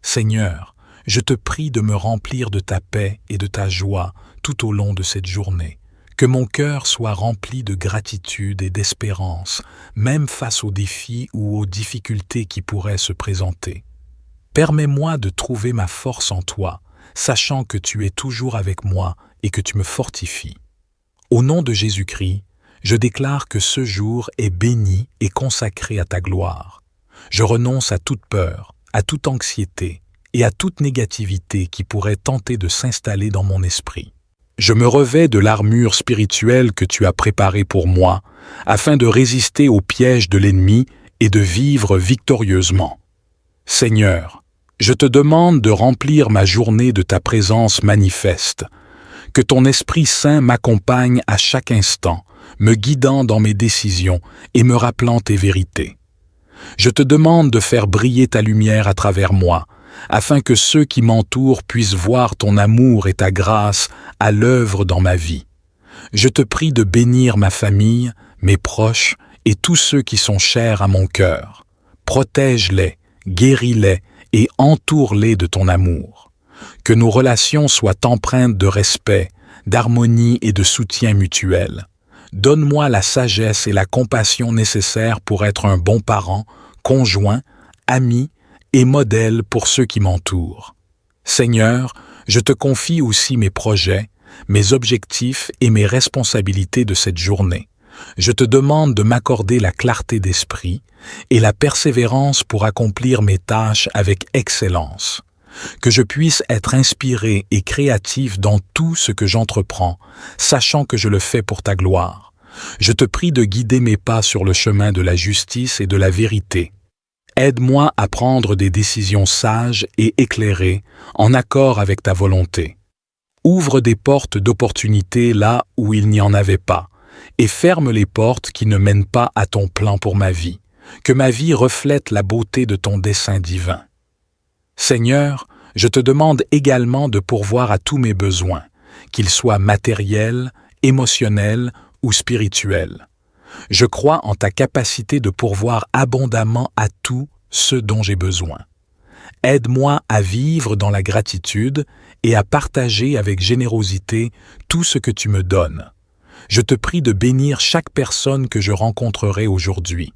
Seigneur, je te prie de me remplir de ta paix et de ta joie tout au long de cette journée. Que mon cœur soit rempli de gratitude et d'espérance, même face aux défis ou aux difficultés qui pourraient se présenter. Permets-moi de trouver ma force en toi, sachant que tu es toujours avec moi et que tu me fortifies. Au nom de Jésus-Christ, je déclare que ce jour est béni et consacré à ta gloire. Je renonce à toute peur, à toute anxiété et à toute négativité qui pourrait tenter de s'installer dans mon esprit. Je me revêts de l'armure spirituelle que tu as préparée pour moi, afin de résister aux pièges de l'ennemi et de vivre victorieusement. Seigneur, je te demande de remplir ma journée de ta présence manifeste, que ton Esprit Saint m'accompagne à chaque instant, me guidant dans mes décisions et me rappelant tes vérités. Je te demande de faire briller ta lumière à travers moi, afin que ceux qui m'entourent puissent voir ton amour et ta grâce à l'œuvre dans ma vie. Je te prie de bénir ma famille, mes proches et tous ceux qui sont chers à mon cœur. Protège-les, guéris-les et entoure-les de ton amour. Que nos relations soient empreintes de respect, d'harmonie et de soutien mutuel. Donne-moi la sagesse et la compassion nécessaires pour être un bon parent, conjoint, ami et modèle pour ceux qui m'entourent. Seigneur, je te confie aussi mes projets, mes objectifs et mes responsabilités de cette journée. Je te demande de m'accorder la clarté d'esprit et la persévérance pour accomplir mes tâches avec excellence. Que je puisse être inspiré et créatif dans tout ce que j'entreprends, sachant que je le fais pour ta gloire. Je te prie de guider mes pas sur le chemin de la justice et de la vérité. Aide-moi à prendre des décisions sages et éclairées, en accord avec ta volonté. Ouvre des portes d'opportunité là où il n'y en avait pas, et ferme les portes qui ne mènent pas à ton plan pour ma vie. Que ma vie reflète la beauté de ton dessein divin. Seigneur, je te demande également de pourvoir à tous mes besoins, qu'ils soient matériels, émotionnels ou spirituels. Je crois en ta capacité de pourvoir abondamment à tout ce dont j'ai besoin. Aide-moi à vivre dans la gratitude et à partager avec générosité tout ce que tu me donnes. Je te prie de bénir chaque personne que je rencontrerai aujourd'hui,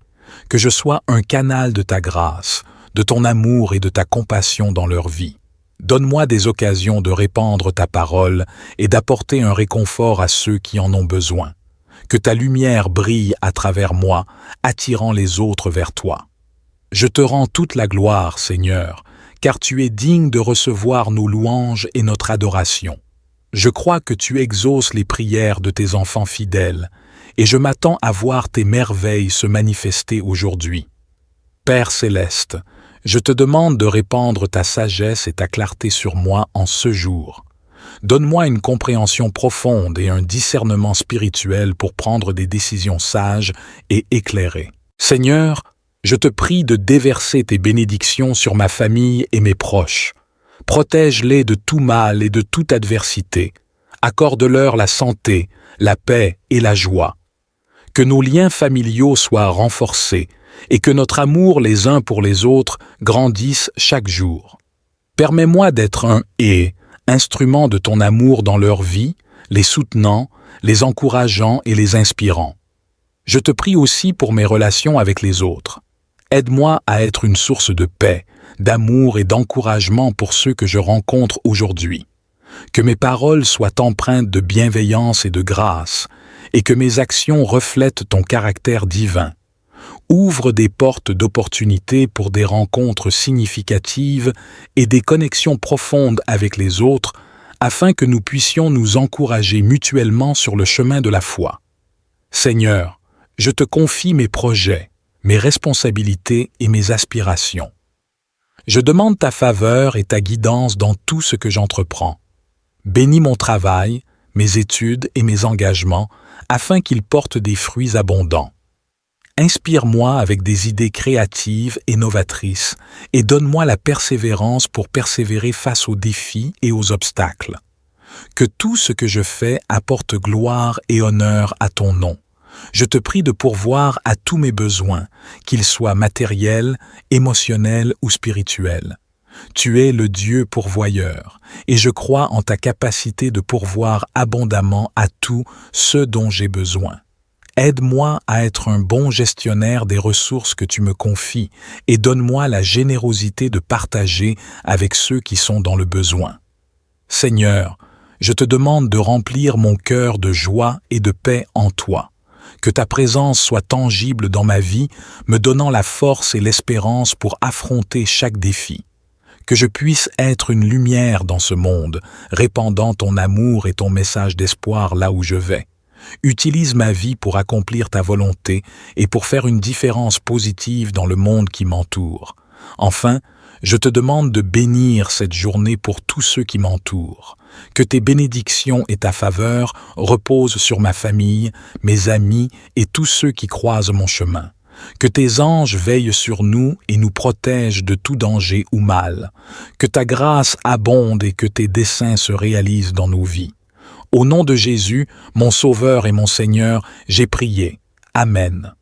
que je sois un canal de ta grâce, de ton amour et de ta compassion dans leur vie. Donne-moi des occasions de répandre ta parole et d'apporter un réconfort à ceux qui en ont besoin. Que ta lumière brille à travers moi, attirant les autres vers toi. Je te rends toute la gloire, Seigneur, car tu es digne de recevoir nos louanges et notre adoration. Je crois que tu exauces les prières de tes enfants fidèles, et je m'attends à voir tes merveilles se manifester aujourd'hui. Père céleste, je te demande de répandre ta sagesse et ta clarté sur moi en ce jour. Donne-moi une compréhension profonde et un discernement spirituel pour prendre des décisions sages et éclairées. Seigneur, je te prie de déverser tes bénédictions sur ma famille et mes proches. Protège-les de tout mal et de toute adversité. Accorde-leur la santé, la paix et la joie. Que nos liens familiaux soient renforcés et que notre amour les uns pour les autres grandisse chaque jour. Permets-moi d'être un instrument de ton amour dans leur vie, les soutenant, les encourageant et les inspirant. Je te prie aussi pour mes relations avec les autres. Aide-moi à être une source de paix, d'amour et d'encouragement pour ceux que je rencontre aujourd'hui. Que mes paroles soient empreintes de bienveillance et de grâce, et que mes actions reflètent ton caractère divin. Ouvre des portes d'opportunité pour des rencontres significatives et des connexions profondes avec les autres, afin que nous puissions nous encourager mutuellement sur le chemin de la foi. Seigneur, je te confie mes projets, mes responsabilités et mes aspirations. Je demande ta faveur et ta guidance dans tout ce que j'entreprends. Bénis mon travail, mes études et mes engagements, afin qu'ils portent des fruits abondants. Inspire-moi avec des idées créatives et novatrices et donne-moi la persévérance pour persévérer face aux défis et aux obstacles. Que tout ce que je fais apporte gloire et honneur à ton nom. Je te prie de pourvoir à tous mes besoins, qu'ils soient matériels, émotionnels ou spirituels. Tu es le Dieu pourvoyeur, et je crois en ta capacité de pourvoir abondamment à tout ce dont j'ai besoin. Aide-moi à être un bon gestionnaire des ressources que tu me confies et donne-moi la générosité de partager avec ceux qui sont dans le besoin. Seigneur, je te demande de remplir mon cœur de joie et de paix en toi. Que ta présence soit tangible dans ma vie, me donnant la force et l'espérance pour affronter chaque défi. Que je puisse être une lumière dans ce monde, répandant ton amour et ton message d'espoir là où je vais. Utilise ma vie pour accomplir ta volonté et pour faire une différence positive dans le monde qui m'entoure. Enfin, je te demande de bénir cette journée pour tous ceux qui m'entourent. Que tes bénédictions et ta faveur reposent sur ma famille, mes amis et tous ceux qui croisent mon chemin. Que tes anges veillent sur nous et nous protègent de tout danger ou mal. Que ta grâce abonde et que tes desseins se réalisent dans nos vies. Au nom de Jésus, mon Sauveur et mon Seigneur, j'ai prié. Amen.